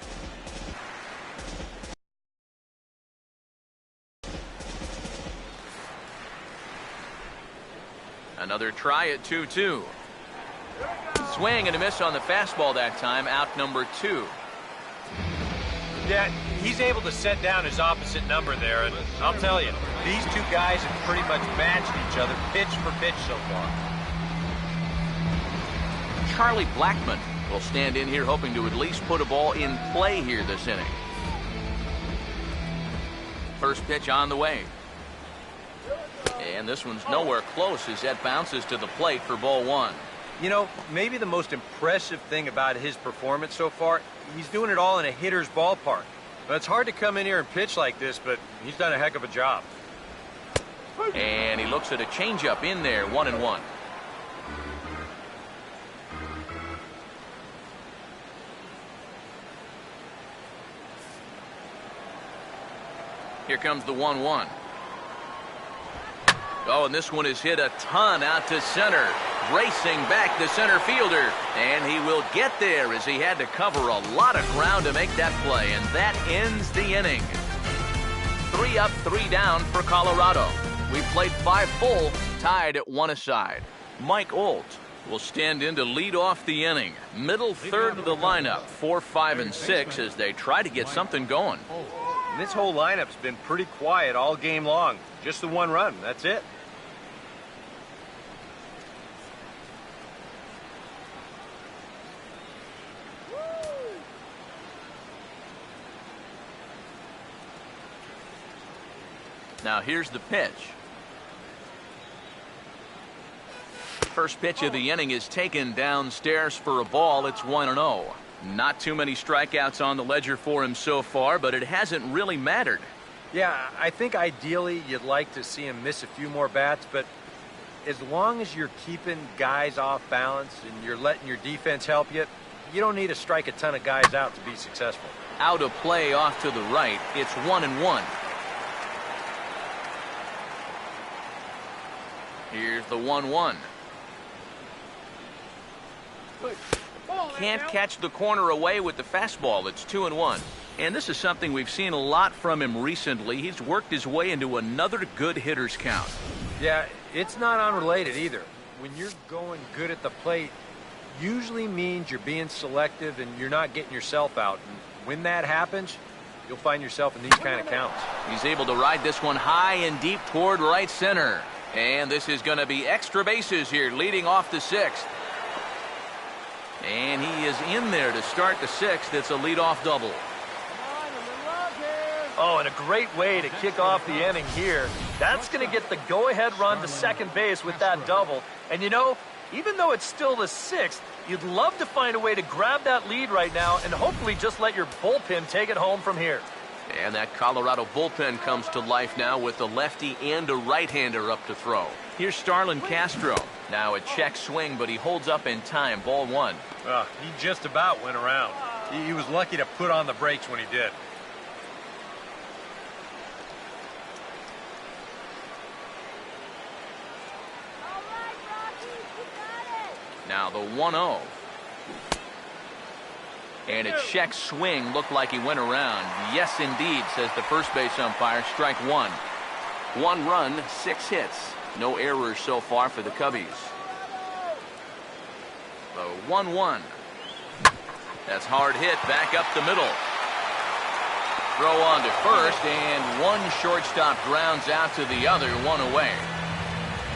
Another try at 2-2. Swing and a miss on the fastball that time. Out number 2. Yeah, he's able to set down his opposite number there, and I'll tell you, these two guys have pretty much matched each other pitch for pitch so far. Charlie Blackmon will stand in here hoping to at least put a ball in play here this inning. First pitch on the way. And this one's nowhere close as that bounces to the plate for ball one. You know, maybe the most impressive thing about his performance so far, he's doing it all in a hitter's ballpark. Now, it's hard to come in here and pitch like this, but he's done a heck of a job. And he looks at a changeup in there, 1-1. Here comes the 1-1. Oh, and this one is hit a ton out to center. Racing back the center fielder. And he will get there as he had to cover a lot of ground to make that play. And that ends the inning. 3 up, 3 down for Colorado. We played 5 full, tied at 1 aside. Mike Olt will stand in to lead off the inning. Middle third of the lineup, 4, 5, and 6 as they try to get something going. And this whole lineup's been pretty quiet all game long. Just the 1 run, that's it. Now here's the pitch. First pitch of the inning is taken downstairs for a ball. It's 1-0. Not too many strikeouts on the ledger for him so far, but it hasn't really mattered. Yeah, I think ideally you'd like to see him miss a few more bats, but as long as you're keeping guys off balance and you're letting your defense help you, you don't need to strike a ton of guys out to be successful. Out of play off to the right. It's 1-1. Here's the 1-1. Can't catch the corner away with the fastball. It's 2-1. And this is something we've seen a lot from him recently. He's worked his way into another good hitter's count. Yeah, it's not unrelated either. When you're going good at the plate, usually means you're being selective and you're not getting yourself out. And when that happens, you'll find yourself in these kind of counts. He's able to ride this one high and deep toward right center. And this is going to be extra bases here, leading off the 6th. And he is in there to start the 6th. It's a leadoff double. Oh, and a great way to kick off the inning here. That's going to get the go-ahead run to second base with that double. And you know, even though it's still the 6th, you'd love to find a way to grab that lead right now and hopefully just let your bullpen take it home from here. And that Colorado bullpen comes to life now with a lefty and a right-hander up to throw. Here's Starlin Castro. Now a check swing, but he holds up in time. Ball 1. He just about went around. He was lucky to put on the brakes when he did. All right, Rockies, you got it. Now the 1-0. And a check swing looked like he went around. Yes, indeed, says the first base umpire. Strike 1. 1 run, 6 hits. No errors so far for the Cubbies. The 1-1. That's hard hit back up the middle. Throw on to first, and one shortstop grounds out to the other, 1 away.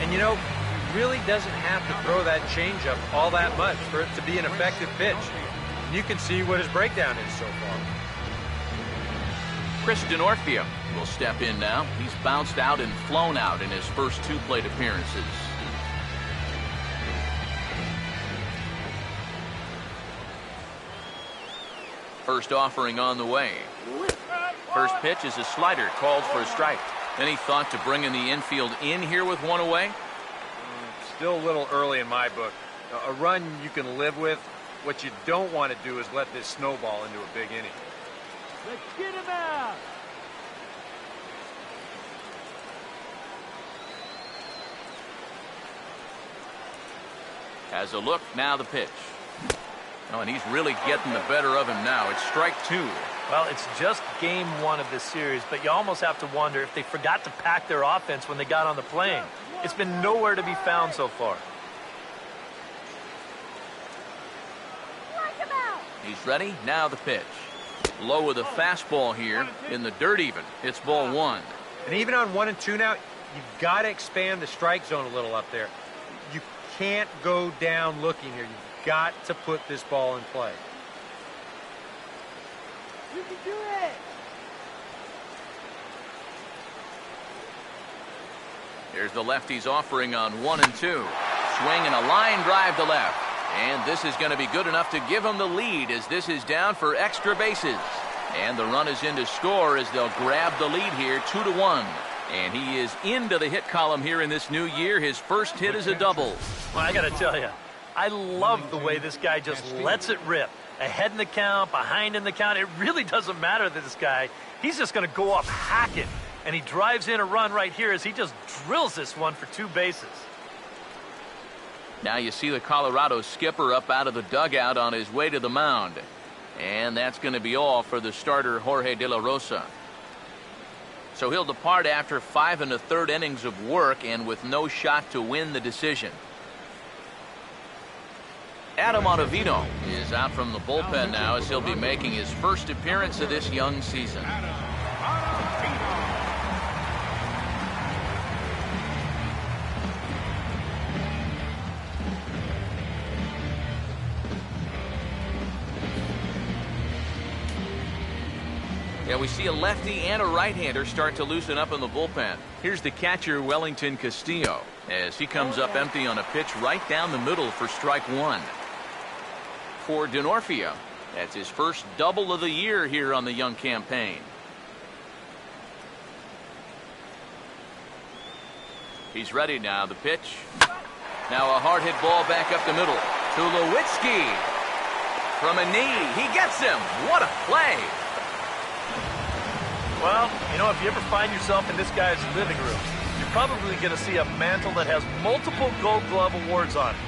And you know, he really doesn't have to throw that changeup all that much for it to be an effective pitch. You can see what his breakdown is so far. Chris Denorfia will step in now. He's bounced out and flown out in his first 2 plate appearances. First offering on the way. First pitch is a slider, called for a strike. Any thought to bringing the infield in here with 1 away? Still a little early in my book. A run you can live with. What you don't want to do is let this snowball into a big inning. Let's get him out. Has a look, now the pitch. Oh, and he's really getting the better of him now. It's strike 2. Well, it's just game 1 of this series, but you almost have to wonder if they forgot to pack their offense when they got on the plane. It's been nowhere to be found so far. Strike him out. He's ready, now the pitch. Low with a fastball here in the dirt even. It's ball 1. And even on 1 and 2 now, you've got to expand the strike zone a little up there. You can't go down looking here. You've got to put this ball in play. You can do it. Here's the lefty's offering on 1 and 2. Swing and a line drive to left. And this is going to be good enough to give him the lead as this is down for extra bases. And the run is in to score as they'll grab the lead here 2-1. And he is into the hit column here in this new year. His first hit is a double. Well, I got to tell you, I love the way this guy just lets it rip. Ahead in the count, behind in the count. It really doesn't matter to this guy. He's just going to go up hacking. And he drives in a run right here as he just drills this one for 2 bases. Now you see the Colorado skipper up out of the dugout on his way to the mound. And that's going to be all for the starter Jorge De La Rosa. So he'll depart after 5 1/3 innings of work and with no shot to win the decision. Adam Ottavino is out from the bullpen now as he'll be making his first appearance of this young season. Yeah, we see a lefty and a right-hander start to loosen up in the bullpen. Here's the catcher, Wellington Castillo, as he comes up empty on a pitch right down the middle for strike 1. For Denorfia, that's his first double of the year here on the young campaign. He's ready now. The pitch. Now a hard hit ball back up the middle. Tulowitzki from a knee. He gets him. What a play. Well, you know, if you ever find yourself in this guy's living room, you're probably going to see a mantle that has multiple Gold Glove awards on it.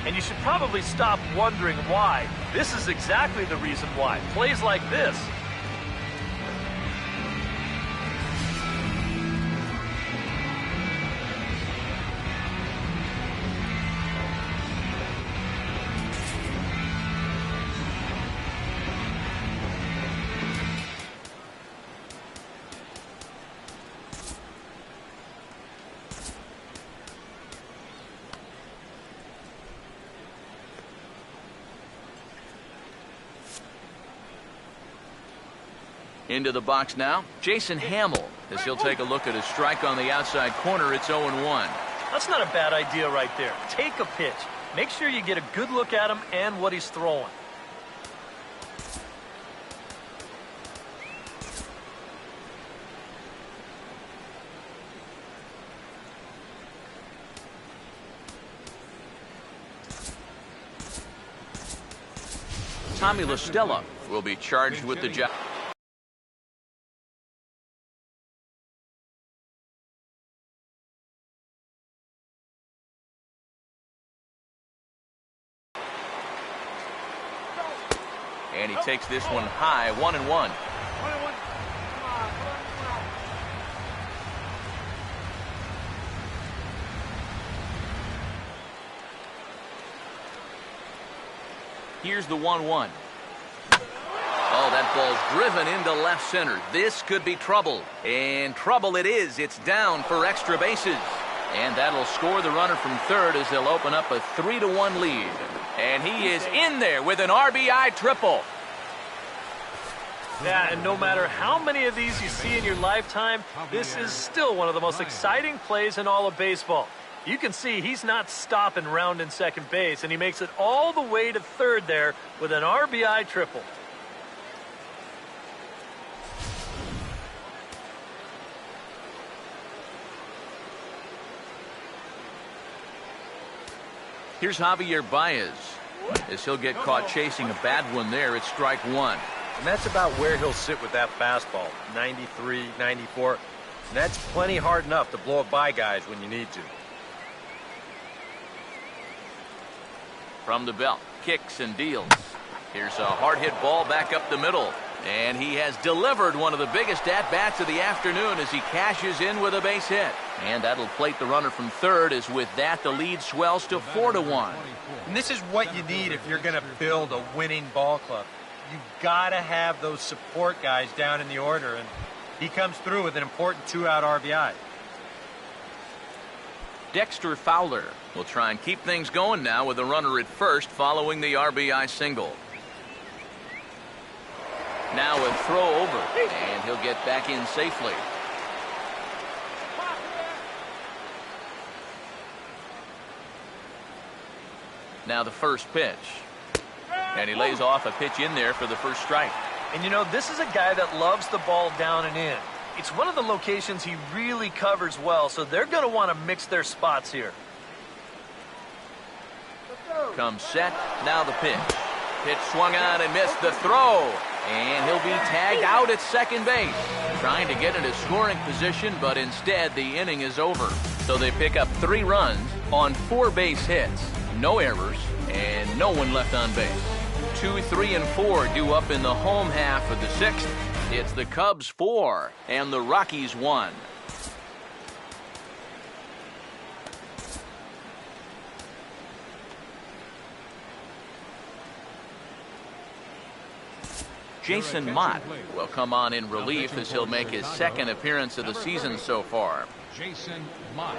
And you should probably stop wondering why. This is exactly the reason why. Plays like this. Into the box now, Jason Hamill, as he'll take a look at a strike on the outside corner. It's 0-1. That's not a bad idea right there. Take a pitch. Make sure you get a good look at him and what he's throwing. Tommy La Stella will be charged with the job. And he takes this one high, 1-1. Here's the 1-1. Oh, that ball's driven into left center. This could be trouble. And trouble it is. It's down for extra bases. And that'll score the runner from third as they'll open up a 3-1 lead. And he is in there with an RBI triple. Yeah, and no matter how many of these you see in your lifetime, this is still one of the most exciting plays in all of baseball. You can see he's not stopping rounding second base, and he makes it all the way to third there with an RBI triple. Here's Javier Baez as he'll get caught chasing a bad one there at strike 1. And that's about where he'll sit with that fastball, 93, 94. And that's plenty hard enough to blow it by guys when you need to. From the belt, kicks and deals. Here's a hard hit ball back up the middle. And he has delivered one of the biggest at-bats of the afternoon as he cashes in with a base hit. And that'll plate the runner from third as with that the lead swells to 4-1. And this is what you need if you're going to build a winning ball club. you've got to have those support guys down in the order, and he comes through with an important 2-out RBI. Dexter Fowler will try and keep things going now with a runner at first following the RBI single. Now a throw over, and he'll get back in safely. Now the first pitch. And he lays off a pitch in there for the first strike. And you know, this is a guy that loves the ball down and in. It's one of the locations he really covers well, so they're going to want to mix their spots here. Comes set, now the pitch. Pitch swung on and missed the throw. And he'll be tagged out at second base. Trying to get into scoring position, but instead the inning is over. So they pick up 3 runs on 4 base hits. No errors, and no one left on base. 2, 3, and 4 due up in the home half of the 6th. It's the Cubs 4 and the Rockies 1. Jason Mott will come on in relief as he'll make his second appearance of the season so far. Jason Mott.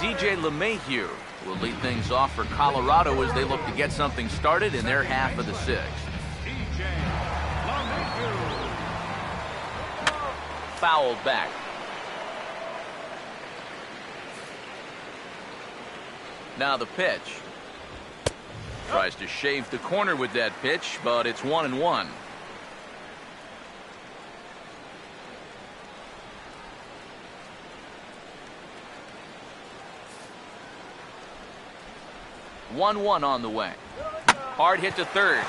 DJ LeMahieu will lead things off for Colorado as they look to get something started in their half of the 6th. DJ LeMahieu. Fouled back. Now the pitch. Tries to shave the corner with that pitch, but it's 1-1. One on the way. Hard hit to third.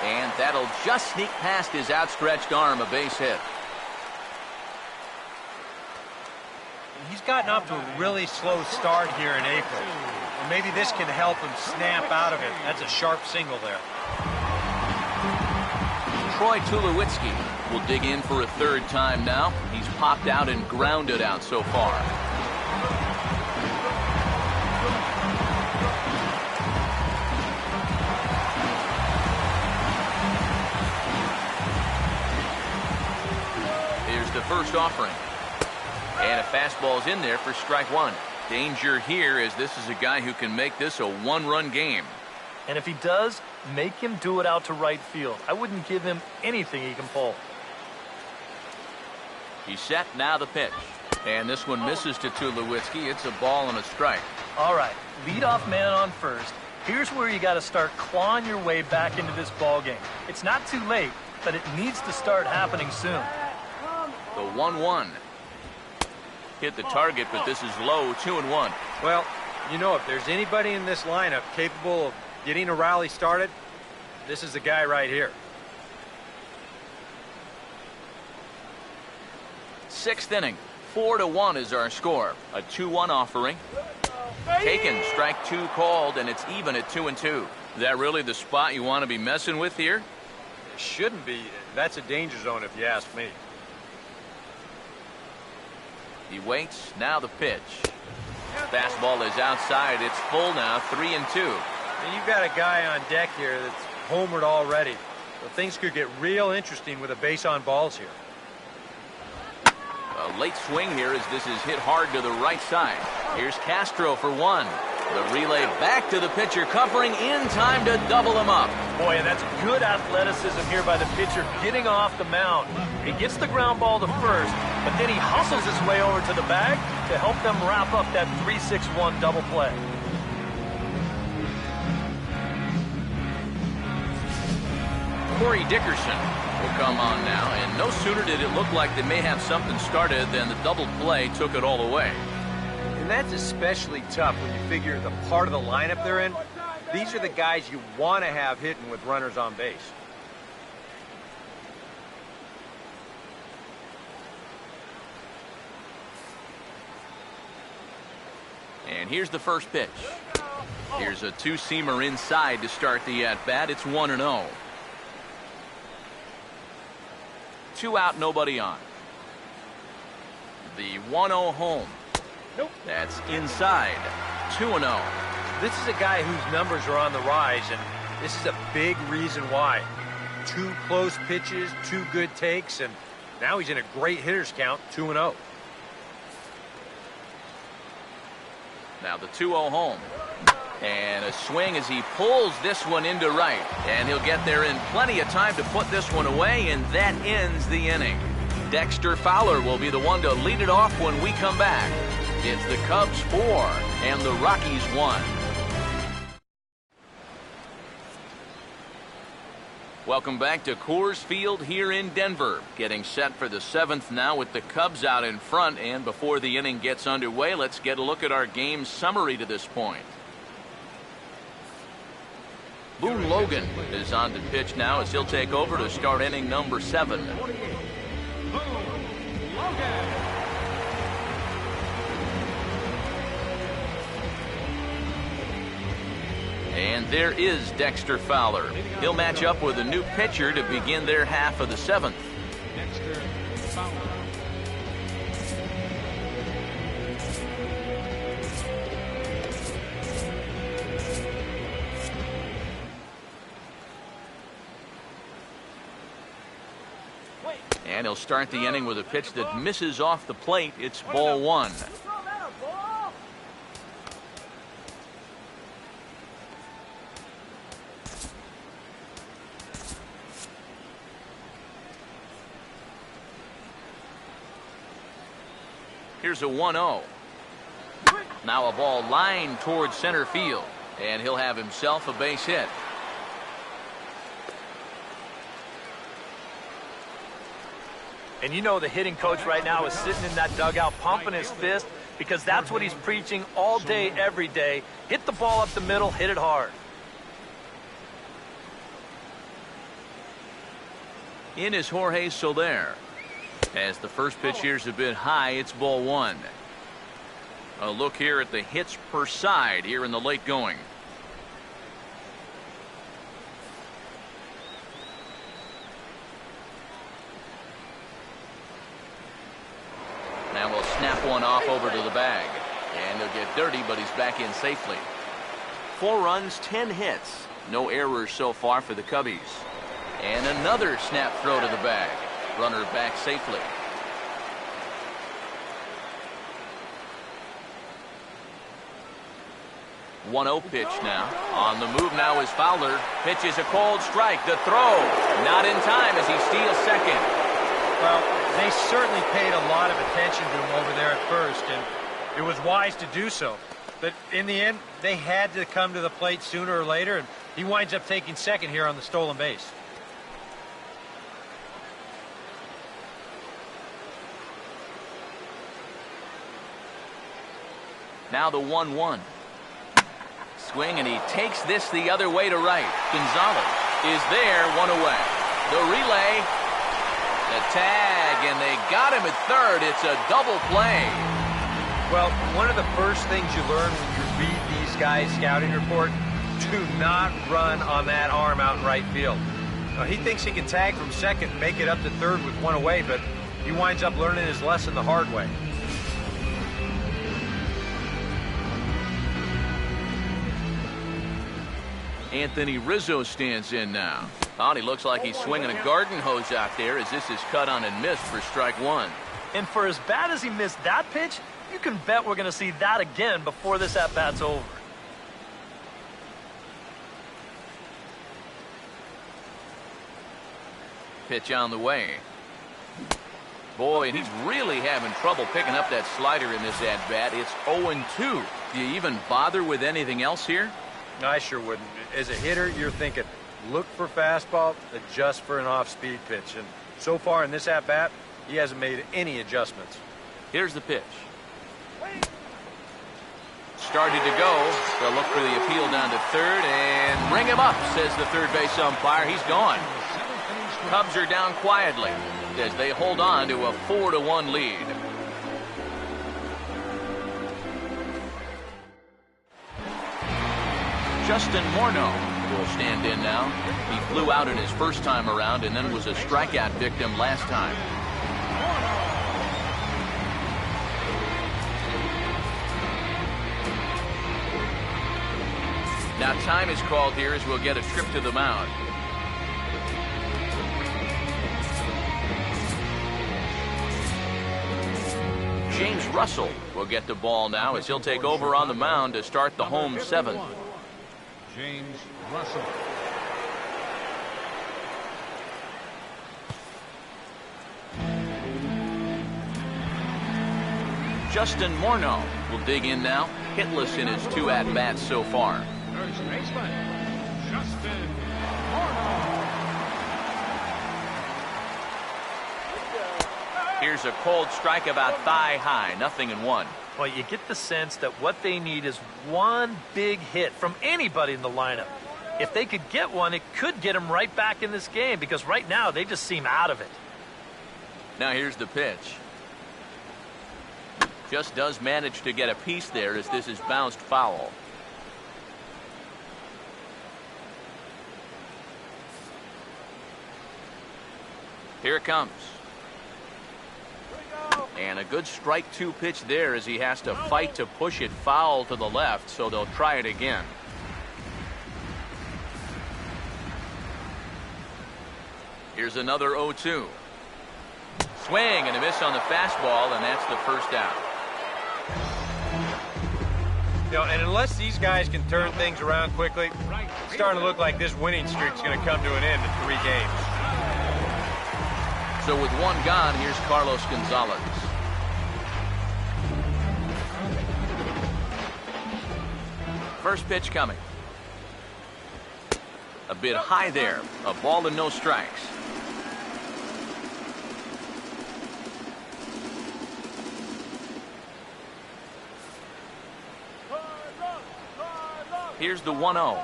And that'll just sneak past his outstretched arm, a base hit. He's gotten off to a really slow start here in April. And maybe this can help him snap out of it. That's a sharp single there. Troy Tulowitzki will dig in for a 3rd time now. He's popped out and grounded out so far. The first offering, and a fastball's in there for strike 1. Danger here, as this is a guy who can make this a 1-run game. And if he does, make him do it out to right field. I wouldn't give him anything he can pull. He's set, now the pitch, and this one misses to Tulowitzki. It's a ball and a strike. All right, leadoff man on first. Here's where you got to start clawing your way back into this ball game. It's not too late, but it needs to start happening soon. The 1-1. Hit the target, but this is low, 2-1. Well, you know, if there's anybody in this lineup capable of getting a rally started, this is the guy right here. 6th inning, 4-1 is our score. A 2-1 offering. Taken, strike 2 called, and it's even at 2-2. Is that really the spot you want to be messing with here? It shouldn't be. That's a danger zone if you ask me. He waits, now the pitch. Fastball is outside, it's full now, 3-2. And you've got a guy on deck here that's homered already. So things could get real interesting with a base on balls here. A late swing here as this is hit hard to the right side. Here's Castro for 1. The relay back to the pitcher, covering in time to double him up. Boy, and that's good athleticism here by the pitcher, getting off the mound. He gets the ground ball to first, but then he hustles his way over to the bag to help them wrap up that 3-6-1 double play. Corey Dickerson will come on now, and no sooner did it look like they may have something started than the double play took it all away. And that's especially tough when you figure the part of the lineup they're in. These are the guys you want to have hitting with runners on base. And here's the first pitch. Here's a two-seamer inside to start the at-bat. It's 1-0. 2 out, nobody on. The 1-0 home. Nope. That's inside. 2-0. This is a guy whose numbers are on the rise, and this is a big reason why. 2 close pitches, 2 good takes, and now he's in a great hitter's count, 2-0. Now the 2-0 home. And a swing as he pulls this one into right. And he'll get there in plenty of time to put this one away, and that ends the inning. Dexter Fowler will be the one to lead it off when we come back. It's the Cubs 4 and the Rockies 1. Welcome back to Coors Field here in Denver. Getting set for the 7th now with the Cubs out in front. And before the inning gets underway, let's get a look at our game summary to this point. Boone Logan is on to pitch now as he'll take over to start inning number 7. And there is Dexter Fowler. He'll match up with a new pitcher to begin their half of the 7th. Dexter Fowler. And he'll start the inning with a pitch that misses off the plate. It's ball 1. Here's a 1-0. Now a ball lined towards center field, and he'll have himself a base hit. And you know the hitting coach right now is sitting in that dugout pumping his fist, because that's what he's preaching all day, every day. Hit the ball up the middle, hit it hard. In is Jorge Soler. As the first pitch here's a bit high, it's ball 1. A look here at the hits per side here in the late going. Now we'll snap one off over to the bag. And he'll get dirty, but he's back in safely. 4 runs, 10 hits. No errors so far for the Cubbies. And another snap throw to the bag. Runner back safely. The 1-0 pitch now. On the move now is Fowler. Pitches a cold strike. The throw. Not in time as he steals second. Well, they certainly paid a lot of attention to him over there at first, and it was wise to do so. But in the end, they had to come to the plate sooner or later, and he winds up taking second here on the stolen base. Now the 1-1. Swing, and he takes this the other way to right. Gonzalez is there, 1 away. The relay, the tag, and they got him at third. It's a double play. Well, one of the first things you learn when you read these guys' scouting report, do not run on that arm out in right field. Now, he thinks he can tag from second and make it up to third with 1 away, but he winds up learning his lesson the hard way. Anthony Rizzo stands in now. Oh, and he looks like he's swinging a garden hose out there as this is cut on and missed for strike 1. And for as bad as he missed that pitch, you can bet we're going to see that again before this at-bat's over. Pitch on the way. Boy, and he's really having trouble picking up that slider in this at-bat. It's 0-2. Do you even bother with anything else here? I sure wouldn't. As a hitter, you're thinking, look for fastball, adjust for an off-speed pitch. And so far in this at-bat, he hasn't made any adjustments. Here's the pitch. Started to go. They'll look for the appeal down to third and bring him up, says the third base umpire. He's gone. Cubs are down quietly as they hold on to a 4-1 lead. Justin Morneau will stand in now. He flew out in his first time around and then was a strikeout victim last time. Now time is called here as we'll get a trip to the mound. James Russell will get the ball now as he'll take over on the mound to start the home seventh. James Russell. Justin Morneau will dig in now, hitless in his 2 at-bats so far. First baseman, Justin Morneau. Here's a cold strike about thigh high, 0-1. Well, you get the sense that what they need is one big hit from anybody in the lineup. If they could get one, it could get them right back in this game because right now they just seem out of it. Now here's the pitch. Just does manage to get a piece there as this is bounced foul. Here it comes. And a good strike 2 pitch there as he has to fight to push it foul to the left, so they'll try it again. Here's another 0-2. Swing and a miss on the fastball, and that's the first out. You know, and unless these guys can turn things around quickly, it's starting to look like this winning streak's going to come to an end in 3 games. So with 1 gone, here's Carlos Gonzalez. First pitch coming. A bit high there. A ball and no strikes. Here's the 1-0.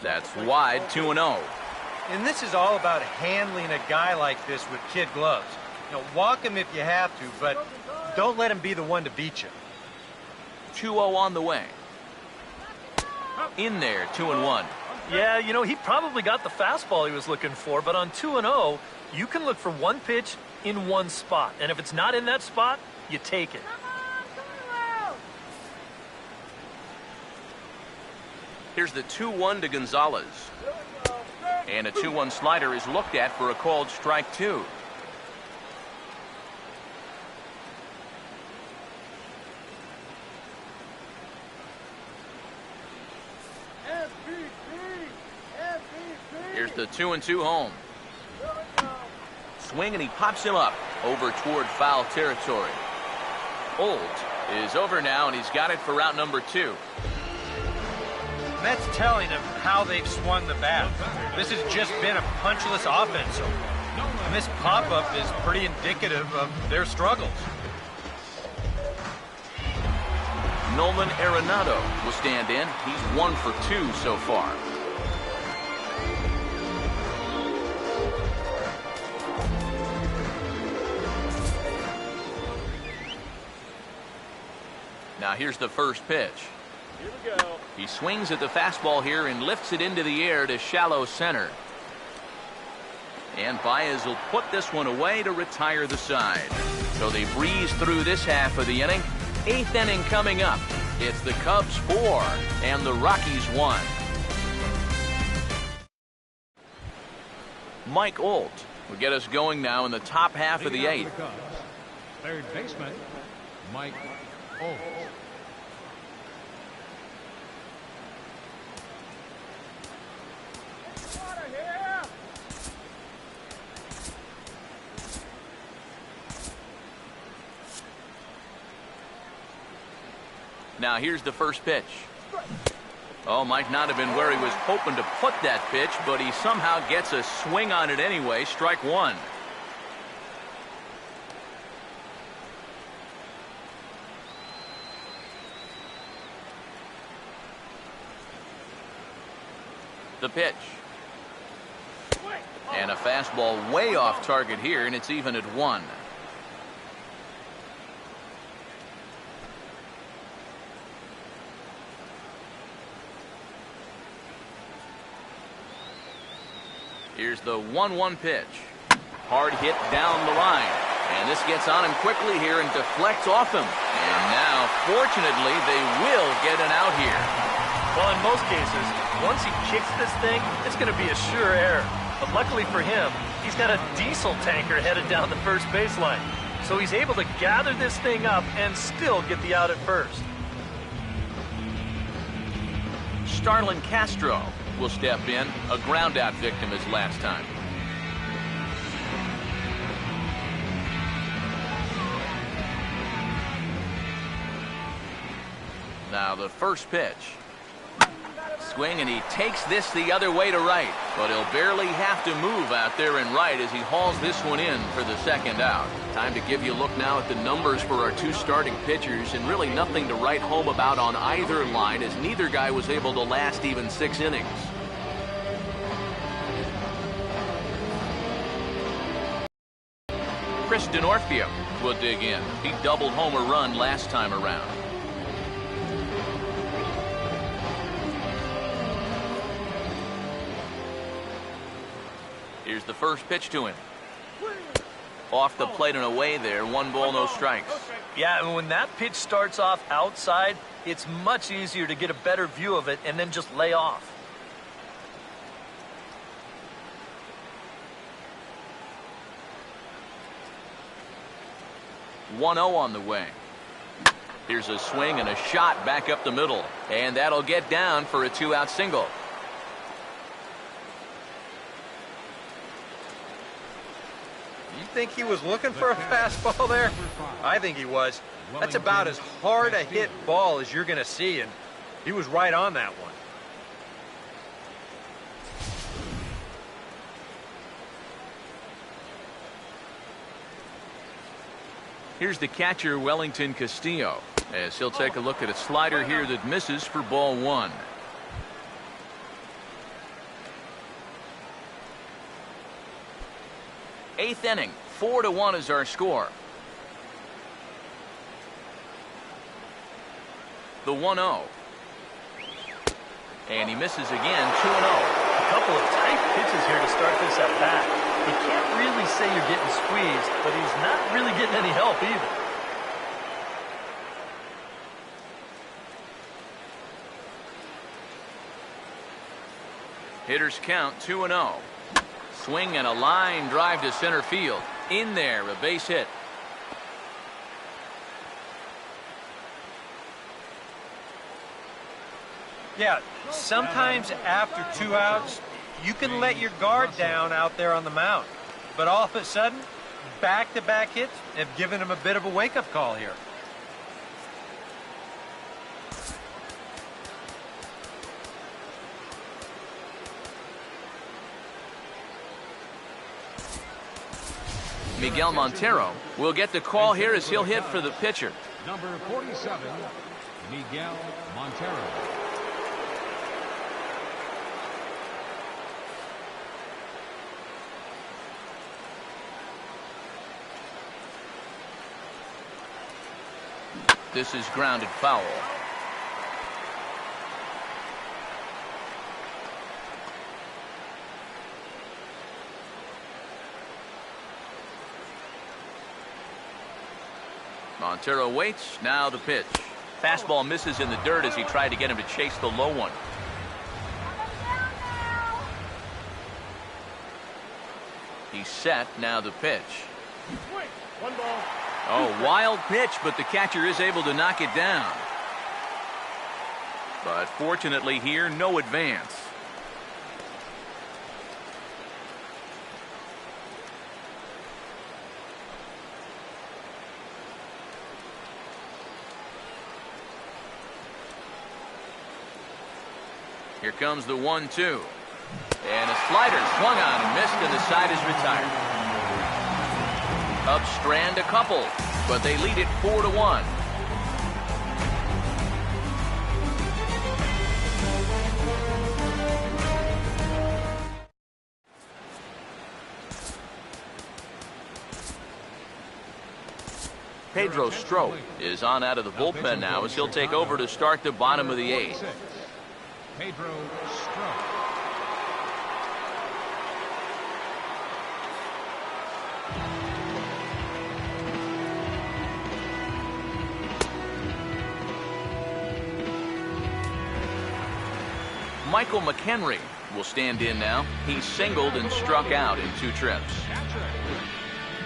That's wide, 2-0. And this is all about handling a guy like this with kid gloves. You know, walk him if you have to, but don't let him be the one to beat you. 2-0 on the way. In there, 2-1. Yeah, you know, he probably got the fastball he was looking for, but on 2-0, you can look for one pitch in one spot. And if it's not in that spot, you take it. Here's the 2-1 to Gonzalez. And a 2-1 slider is looked at for a called strike 2. Here's the 2-2 home. Swing and he pops him up over toward foul territory. Olt is over now and he's got it for route number 2. That's telling of how they've swung the bat. This has just been a punchless offense. And this pop-up is pretty indicative of their struggles. Nolan Arenado will stand in. He's 1 for 2 so far. Now here's the first pitch. Here we go. He swings at the fastball here and lifts it into the air to shallow center. And Baez will put this one away to retire the side. So they breeze through this half of the inning. 8th inning coming up. It's the Cubs 4 and the Rockies 1. Mike Olt will get us going now in the top half of the 8th. Third baseman, Mike Olt. Now here's the first pitch. Oh, might not have been where he was hoping to put that pitch, but he somehow gets a swing on it anyway. Strike one. The pitch. And a fastball way off target here, and it's even at 1. Here's the 1-1 pitch. Hard hit down the line. And this gets on him quickly here and deflects off him. And now, fortunately, they will get an out here. Well, in most cases, once he kicks this thing, it's going to be a sure error. But luckily for him, he's got a diesel tanker headed down the first baseline. So he's able to gather this thing up and still get the out at first. Starlin Castro will step in, a ground out victim as last time. Now the first pitch. Swing, and he takes this the other way to right, but he'll barely have to move out there in right as he hauls this one in for the second out. Time to give you a look now at the numbers for our two starting pitchers, and really nothing to write home about on either line, as neither guy was able to last even 6 innings. Chris Denorfia will dig in. He doubled home a run last time around. Here's the first pitch to him. Off the plate and away there. 1 ball, no strikes. Yeah, and when that pitch starts off outside, it's much easier to get a better view of it and then just lay off. "1-0 on the way. Here's a swing and a shot back up the middle. And that'll get down for a 2-out single. You think he was looking for a fastball there? I think he was. That's about as hard a hit ball as you're going to see, and he was right on that one. Here's the catcher, Wellington Castillo, as he'll take a look at a slider here that misses for ball 1. Eighth inning, 4-1 is our score. The 1-0. And he misses again, 2-0. A couple of tight pitches here to start this at bat. You can't really say you're getting squeezed, but he's not really getting any help either. Hitters count 2-0. Swing and a line drive to center field. In there, a base hit. Yeah, sometimes after 2 outs, you can let your guard down out there on the mound. But all of a sudden, back-to-back hits have given him a bit of a wake-up call here. Miguel Montero will get the call here as he'll hit for the pitcher. Number 47, Miguel Montero. This is grounded foul. Montero waits. Now the pitch. Fastball misses in the dirt as he tried to get him to chase the low one. He's set. Now the pitch. 1 ball. Oh, wild pitch, but the catcher is able to knock it down. But fortunately here, no advance. Here comes the 1-2. And a slider swung on and missed, and the side is retired. Cubs strand a couple, but they lead it 4-1. Pedro Strop is on out of the bullpen now as he'll take over to start the bottom of the 8th. Pedro Strop. Michael McHenry will stand in now. He singled and struck out in 2 trips. Catcher,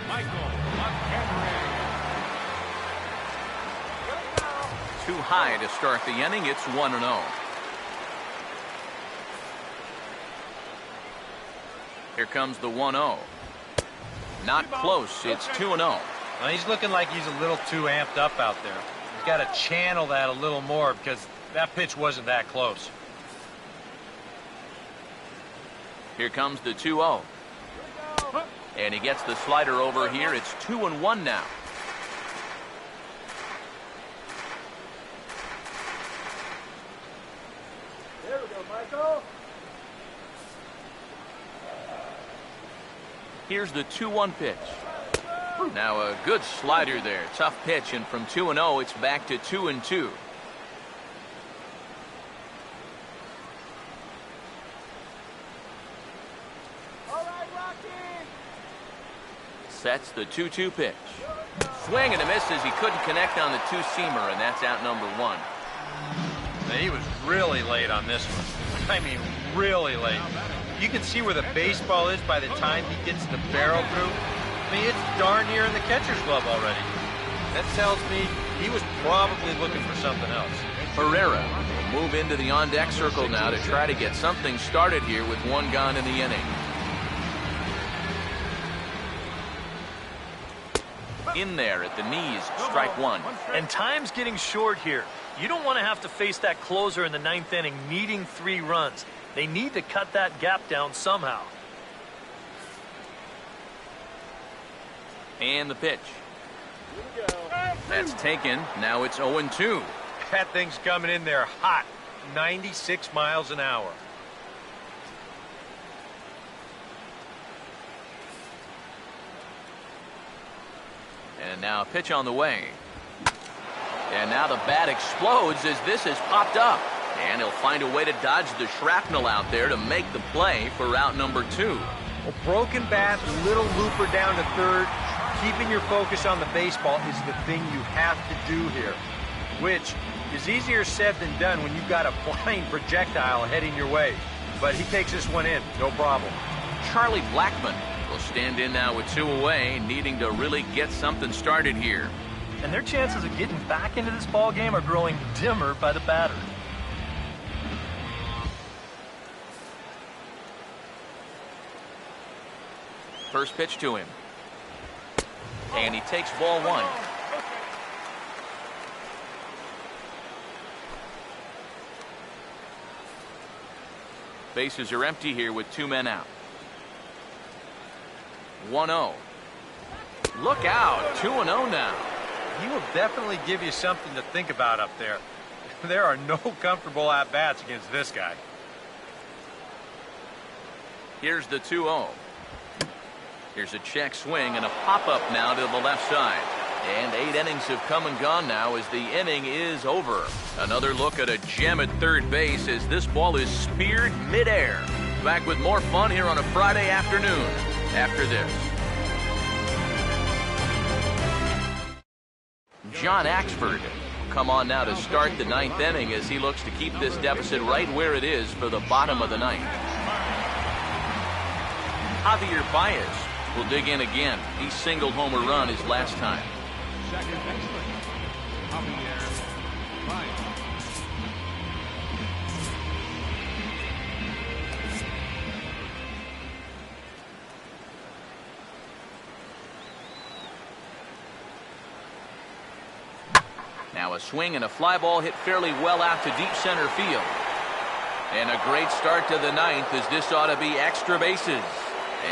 Michael McHenry. Too high to start the inning. It's 1-0. Here comes the 1-0. Not close. It's 2-0. Well, he's looking like he's a little too amped up out there. He's got to channel that a little more because that pitch wasn't that close. Here comes the 2-0. And he gets the slider over here. It's 2-1 now. There we go, Michael. Here's the 2-1 pitch. Now a good slider there. Tough pitch, and from 2-0, it's back to 2-2. All right, Rockies. Sets the 2-2 pitch. Swing and a miss as he couldn't connect on the 2-seamer, and that's out number 1. Now, he was really late on this one. I mean, really late. You can see where the baseball is by the time he gets the barrel through. I mean, it's darn near in the catcher's glove already. That tells me he was probably looking for something else. Herrera will move into the on-deck circle now to try to get something started here with 1 gone in the inning. In there at the knees, strike 1. And time's getting short here. You don't want to have to face that closer in the 9th inning needing 3 runs. They need to cut that gap down somehow. And the pitch. That's taken. Now it's 0-2. That thing's coming in there hot. 96 miles an hour. And now a pitch on the way. And now the bat explodes as this has popped up. And he'll find a way to dodge the shrapnel out there to make the play for out number 2. A broken bat, little looper down to third. Keeping your focus on the baseball is the thing you have to do here, which is easier said than done when you've got a flying projectile heading your way. But he takes this one in, no problem. Charlie Blackmon will stand in now with 2 away, needing to really get something started here. And their chances of getting back into this ball game are growing dimmer by the batter. First pitch to him. And he takes ball 1. Bases are empty here with 2 men out. 1-0. Look out. 2-0 now. He will definitely give you something to think about up there. There are no comfortable at-bats against this guy. Here's the 2-0. Here's a check swing and a pop-up now to the left side. And 8 innings have come and gone now as the inning is over. Another look at a gem at third base as this ball is speared midair. Back with more fun here on a Friday afternoon after this. John Axford will come on now to start the 9th inning as he looks to keep this deficit right where it is for the bottom of the 9th. Javier Baez will dig in again. He singled home a run his last time. Second baseman, Javier Baez. Now a swing and a fly ball hit fairly well out to deep center field. And a great start to the ninth, as this ought to be extra bases.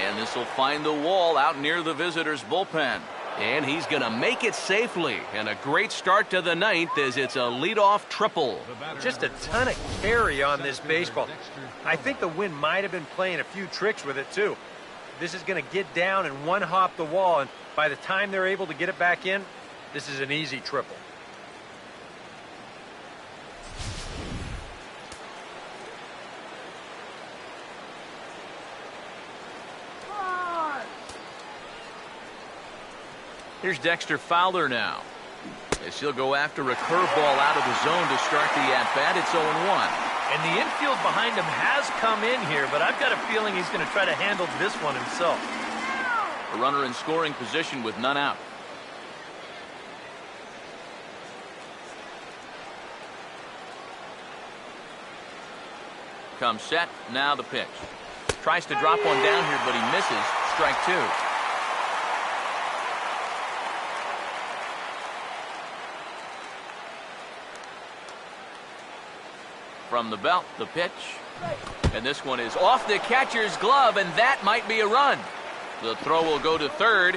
And this will find the wall out near the visitors' bullpen. And he's going to make it safely. And a great start to the ninth, as it's a leadoff triple. Just a ton of carry on this baseball. I think the wind might have been playing a few tricks with it, too. This is going to get down and one-hop the wall, and by the time they're able to get it back in, this is an easy triple. Here's Dexter Fowler now, as he'll go after a curveball out of the zone to start the at-bat. It's 0-1. And the infield behind him has come in here, but I've got a feeling he's going to try to handle this one himself. A runner in scoring position with none out. Comes set, now the pitch. Tries to drop one down here, but he misses. Strike two. From the belt, the pitch. And this one is off the catcher's glove, and that might be a run. The throw will go to third.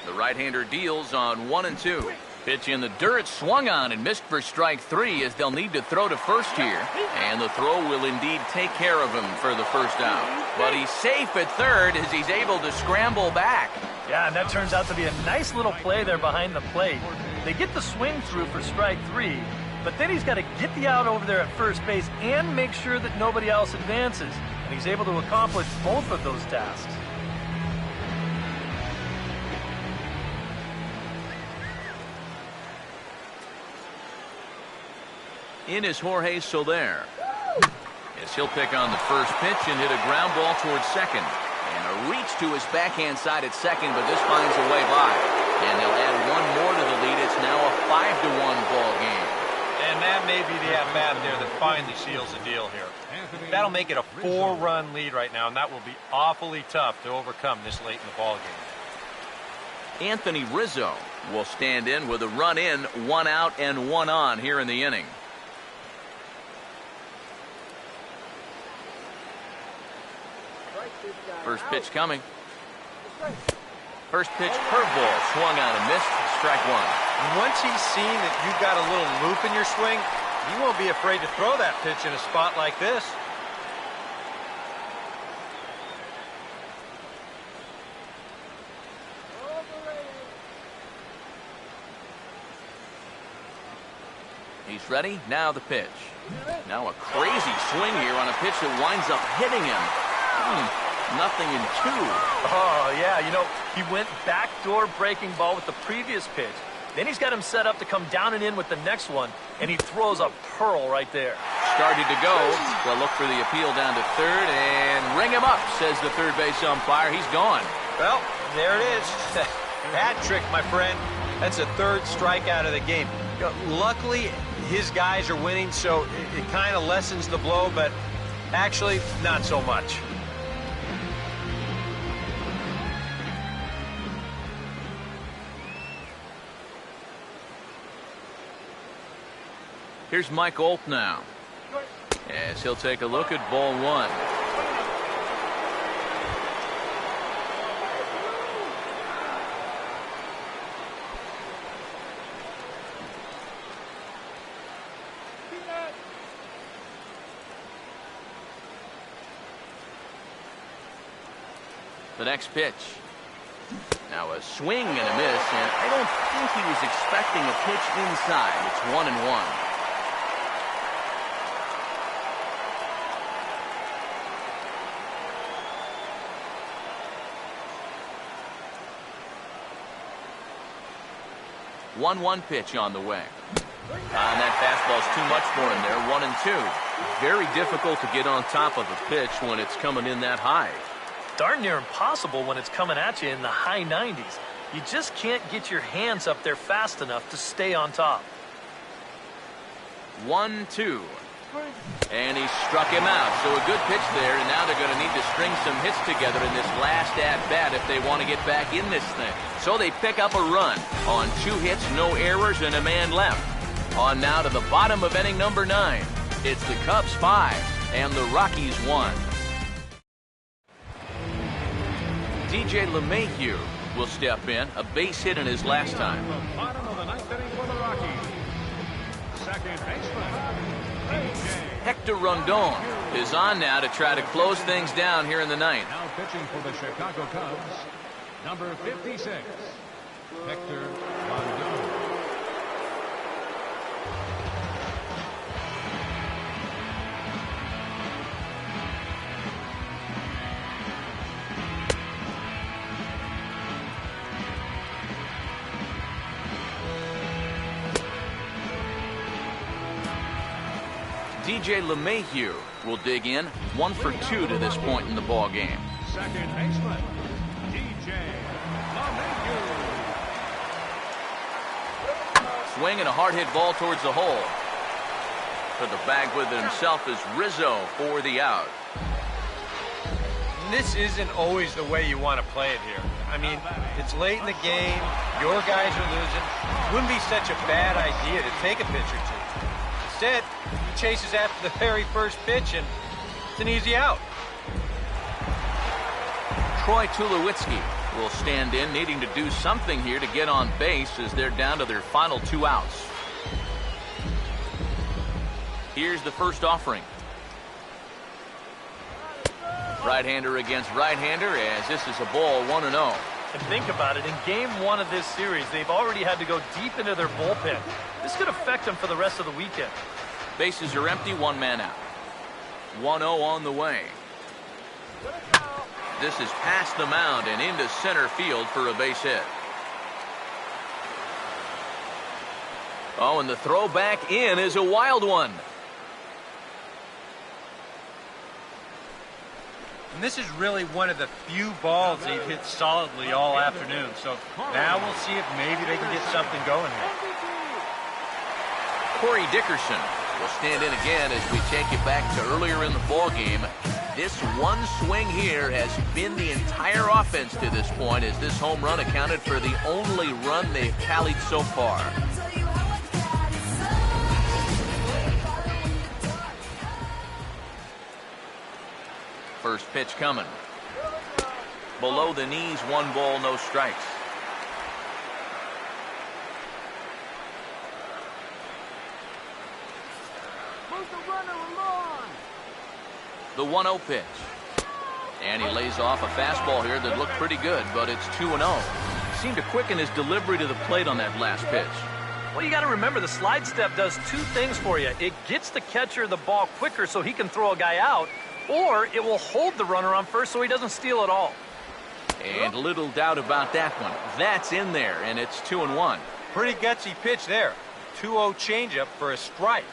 The right-hander deals on 1-2. Pitch in the dirt, swung on and missed for strike three, as they'll need to throw to first here. And the throw will indeed take care of him for the first out. But he's safe at third as he's able to scramble back. Yeah, and that turns out to be a nice little play there behind the plate. They get the swing through for strike three, but then he's got to get the out over there at first base and make sure that nobody else advances. And he's able to accomplish both of those tasks. In is Jorge Soler, as he'll pick on the first pitch and hit a ground ball towards second. And a reach to his backhand side at second, but this finds a way by. And they'll add one more to the lead. It's now a 5-1 ball game. And that may be the at-bat there that finally seals the deal here. That'll make it a 4-run lead right now, and that will be awfully tough to overcome this late in the ball game. Anthony Rizzo will stand in with a run in, 1 out and 1 on here in the inning. First pitch coming. First pitch curveball, swung on and missed. Strike one. Once he's seen that you've got a little loop in your swing, he won't be afraid to throw that pitch in a spot like this. He's ready. Now the pitch. Now a crazy swing here on a pitch that winds up hitting him. Nothing in two. Oh, yeah, you know, he went backdoor breaking ball with the previous pitch. Then he's got him set up to come down and in with the next one, and he throws a pearl right there. Started to go. They'll look for the appeal down to third and ring him up, says the third base umpire. He's gone. Well, there it is. Hat trick, my friend. That's a third strikeout of the game. Luckily, his guys are winning, so it kind of lessens the blow, but actually, not so much. Here's Mike Olt now, as he'll take a look at ball one. The next pitch. Now a swing and a miss, and I don't think he was expecting a pitch inside. It's 1-1. One pitch on the way. And that fastball's too much for him there. 1-2. Very difficult to get on top of a pitch when it's coming in that high. Darn near impossible when it's coming at you in the high 90s. You just can't get your hands up there fast enough to stay on top. 1-2. And he struck him out. So a good pitch there, and now they're going to need to string some hits together in this last at-bat if they want to get back in this thing. So they pick up a run on 2 hits, no errors, and a man left. On now to the bottom of inning number 9. It's the Cubs 5 and the Rockies 1. DJ LeMahieu will step in, a base hit in his last time. The bottom of the 9th inning for the Rockies. Second baseman, DJ. Hector Rondon is on now to try to close things down here in the 9th. Now pitching for the Chicago Cubs, number 56, Hector Rondon. DJ LeMahieu will dig in, 1 for 2 to this point in the ball game. Second baseman, DJ LeMahieu. Swing and a hard hit ball towards the hole. To the bag with it himself is Rizzo for the out. This isn't always the way you want to play it here. I mean, it's late in the game. Your guys are losing. It wouldn't be such a bad idea to take a pitch or two. Instead, he chases after the very first pitch, and it's an easy out. Troy Tulowitzki will stand in, needing to do something here to get on base as they're down to their final 2 outs. Here's the first offering. Right-hander against right-hander as this is a ball 1-0. And think about it, in game 1 of this series, they've already had to go deep into their bullpen. This could affect them for the rest of the weekend. Bases are empty, 1 man out. 1-0 on the way. This is past the mound and into center field for a base hit. Oh, and the throw back in is a wild one. And this is really one of the few balls they've hit solidly all afternoon. So now we'll see if maybe they can get something going here. Corey Dickerson will stand in again as we take it back to earlier in the ball game. This one swing here has been the entire offense to this point, as this home run accounted for the only run they've tallied so far. First pitch coming. Below the knees, 1 ball, no strikes. The 1-0 pitch. And he lays off a fastball here that looked pretty good, but it's 2-0. Seemed to quicken his delivery to the plate on that last pitch. Well, you got to remember, the slide step does 2 things for you. It gets the catcher the ball quicker so he can throw a guy out, or it will hold the runner on first so he doesn't steal it all. And little doubt about that one. That's in there, and it's 2-1. Pretty gutsy pitch there. 2-0 changeup for a strike.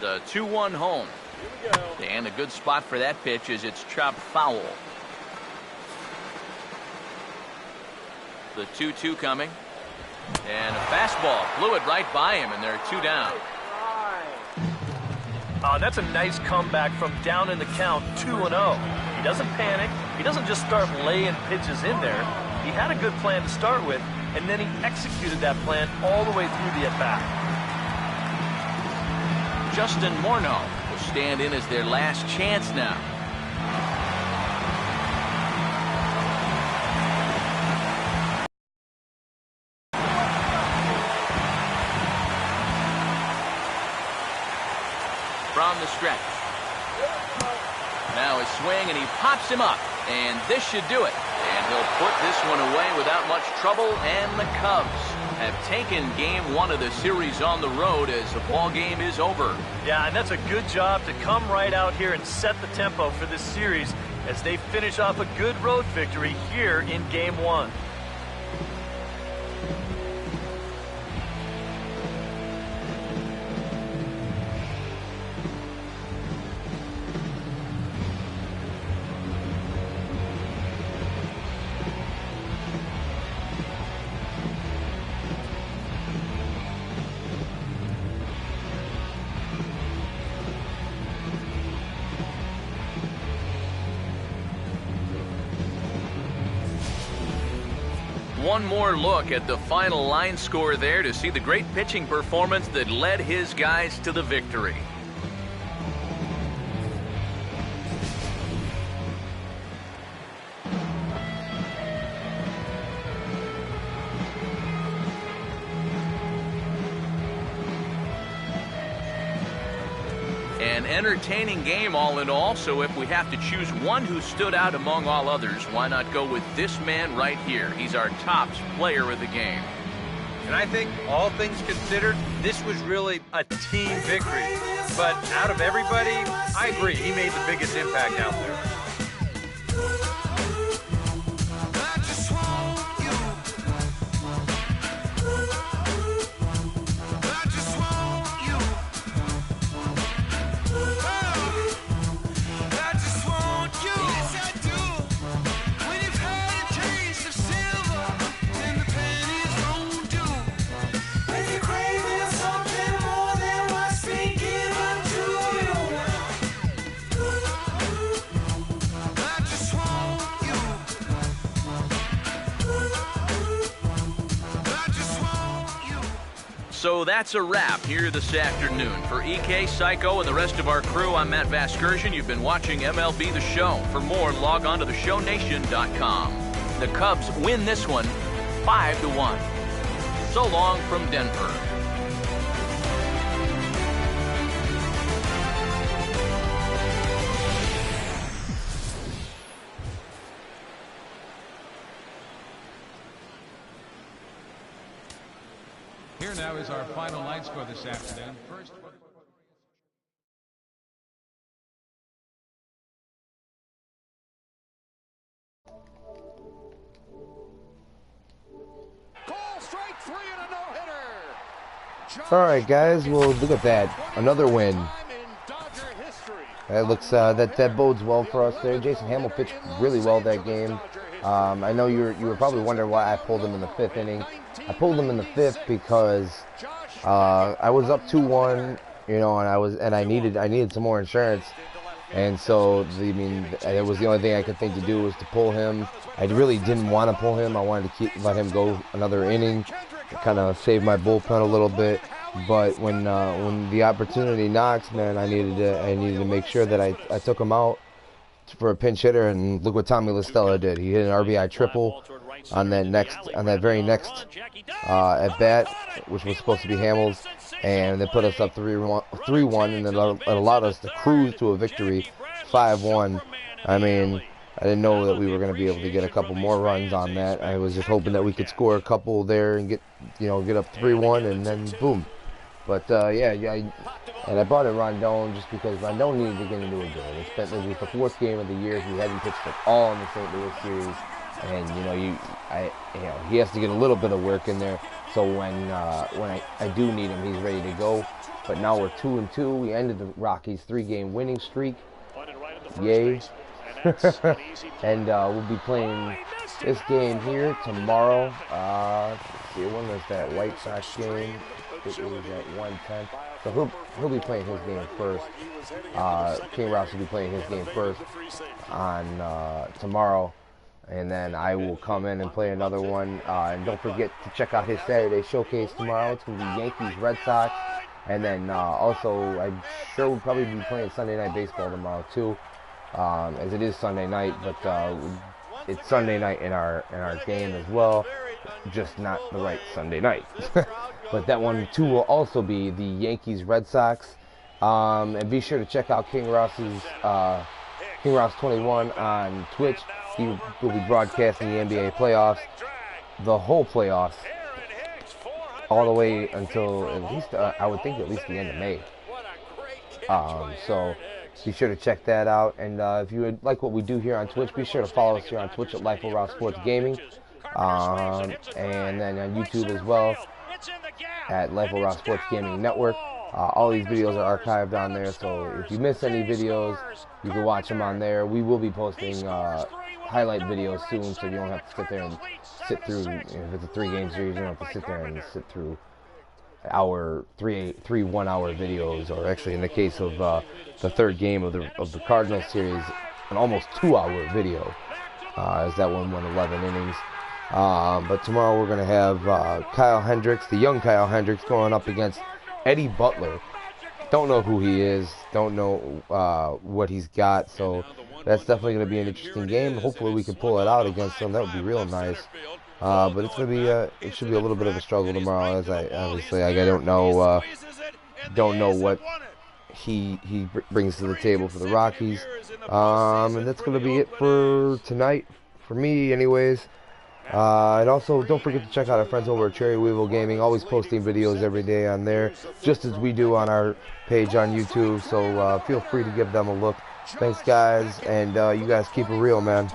The 2-1 home. And a good spot for that pitch is it's chopped foul. The 2-2 coming. And a fastball blew it right by him, and they're 2 down. That's a nice comeback from down in the count, 2-0. He doesn't panic. He doesn't just start laying pitches in there. He had a good plan to start with, and then he executed that plan all the way through the at-bat. Justin Morneau will stand in as their last chance now. From the stretch. Now his swing, and he pops him up, and this should do it. And he'll put this one away without much trouble, and the Cubs have taken game 1 of the series on the road as the ball game is over. Yeah, and that's a good job to come right out here and set the tempo for this series as they finish off a good road victory here in game 1. one more look at the final line score there to see the great pitching performance that led his guys to the victory. An entertaining game all in all, so if we have to choose one who stood out among all others, why not go with this man right here? He's our top player of the game. And I think, all things considered, this was really a team victory. But out of everybody, I agree, he made the biggest impact out there. So that's a wrap here this afternoon. For EK, Psycho, and the rest of our crew, I'm Matt Vasgersian. You've been watching MLB The Show. For more, log on to theshownation.com. The Cubs win this one 5-1. So long from Denver. Here now is our final line score this afternoon. First. Call strike 3 and a no-hitter. All right, guys. Well, look at that. Another win. That looks that bodes well for us there. Jason Hamill pitched really well that game. I know you were probably wondering why I pulled him in the 5th inning. I pulled him in the 5th because I was up 2-1, you know, and I needed some more insurance, and so it was the only thing I could think to do was to pull him. I really didn't want to pull him. I wanted to let him go another inning, kind of save my bullpen a little bit. But when the opportunity knocks, man, I needed to make sure that I took him out for a pinch hitter, and look what Tommy LaStella did. He hit an RBI triple on that very next at bat, which was supposed to be Hamill's, and they put us up 3-1, and then it allowed us to cruise to a victory, 5-1. I mean, I didn't know that we were going to be able to get a couple more runs on that. I was just hoping that we could score a couple there and get up 3-1, and then boom. But and I brought in Rondon just because Rondon needed to get into a game. It was the 4th game of the year. He hadn't pitched at all in the St. Louis series, and he has to get a little bit of work in there. So when I do need him, he's ready to go. But now we're 2-2. We ended the Rockies' 3-game winning streak. Yay! And we'll be playing this game here tomorrow. Let's see, when was that White Sox game? It was at 1:10. So he'll be playing his game first. King Ross will be playing his game first on tomorrow, and then I will come in and play another one. And don't forget to check out his Saturday showcase tomorrow. It's going to be Yankees, Red Sox, and then also I'm sure we'll probably be playing Sunday Night Baseball tomorrow too, as it is Sunday night, but it's Sunday night in our game as well, just not the right Sunday night. But that one too will also be the Yankees Red Sox. And be sure to check out King Ross's King Ross 21 on Twitch. He will be broadcasting the NBA playoffs, the whole playoffs, all the way until at least I would think at least the end of May. So be sure to check that out. And if you would like what we do here on Twitch, be sure to follow us here on Twitch at Life of Ross Sports Gaming, and then on YouTube as well at Life of Ross Sports Gaming Network. All these videos are archived on there, so if you miss any videos, you can watch them on there. We will be posting highlight videos soon, so you don't have to sit there and sit through. If it's a 3-game series, you don't have to sit there and sit through three 1-hour videos, or actually in the case of the 3rd game of the Cardinals series, an almost 2-hour video, as that one went 11 innings. But tomorrow we're going to have Kyle Hendricks, the young Kyle Hendricks, going up against Eddie Butler. Don't know who he is. Don't know what he's got. So that's definitely going to be an interesting game. Hopefully we can pull it out against him. That would be real nice. But it's going to be it should be a little bit of a struggle tomorrow, as I obviously I don't know what he brings to the table for the Rockies. And that's going to be it for tonight, for me anyways. And also, don't forget to check out our friends over at Cherry Weevil Gaming, always posting videos every day on there, just as we do on our page on YouTube, so feel free to give them a look. Thanks, guys, and you guys keep it real, man.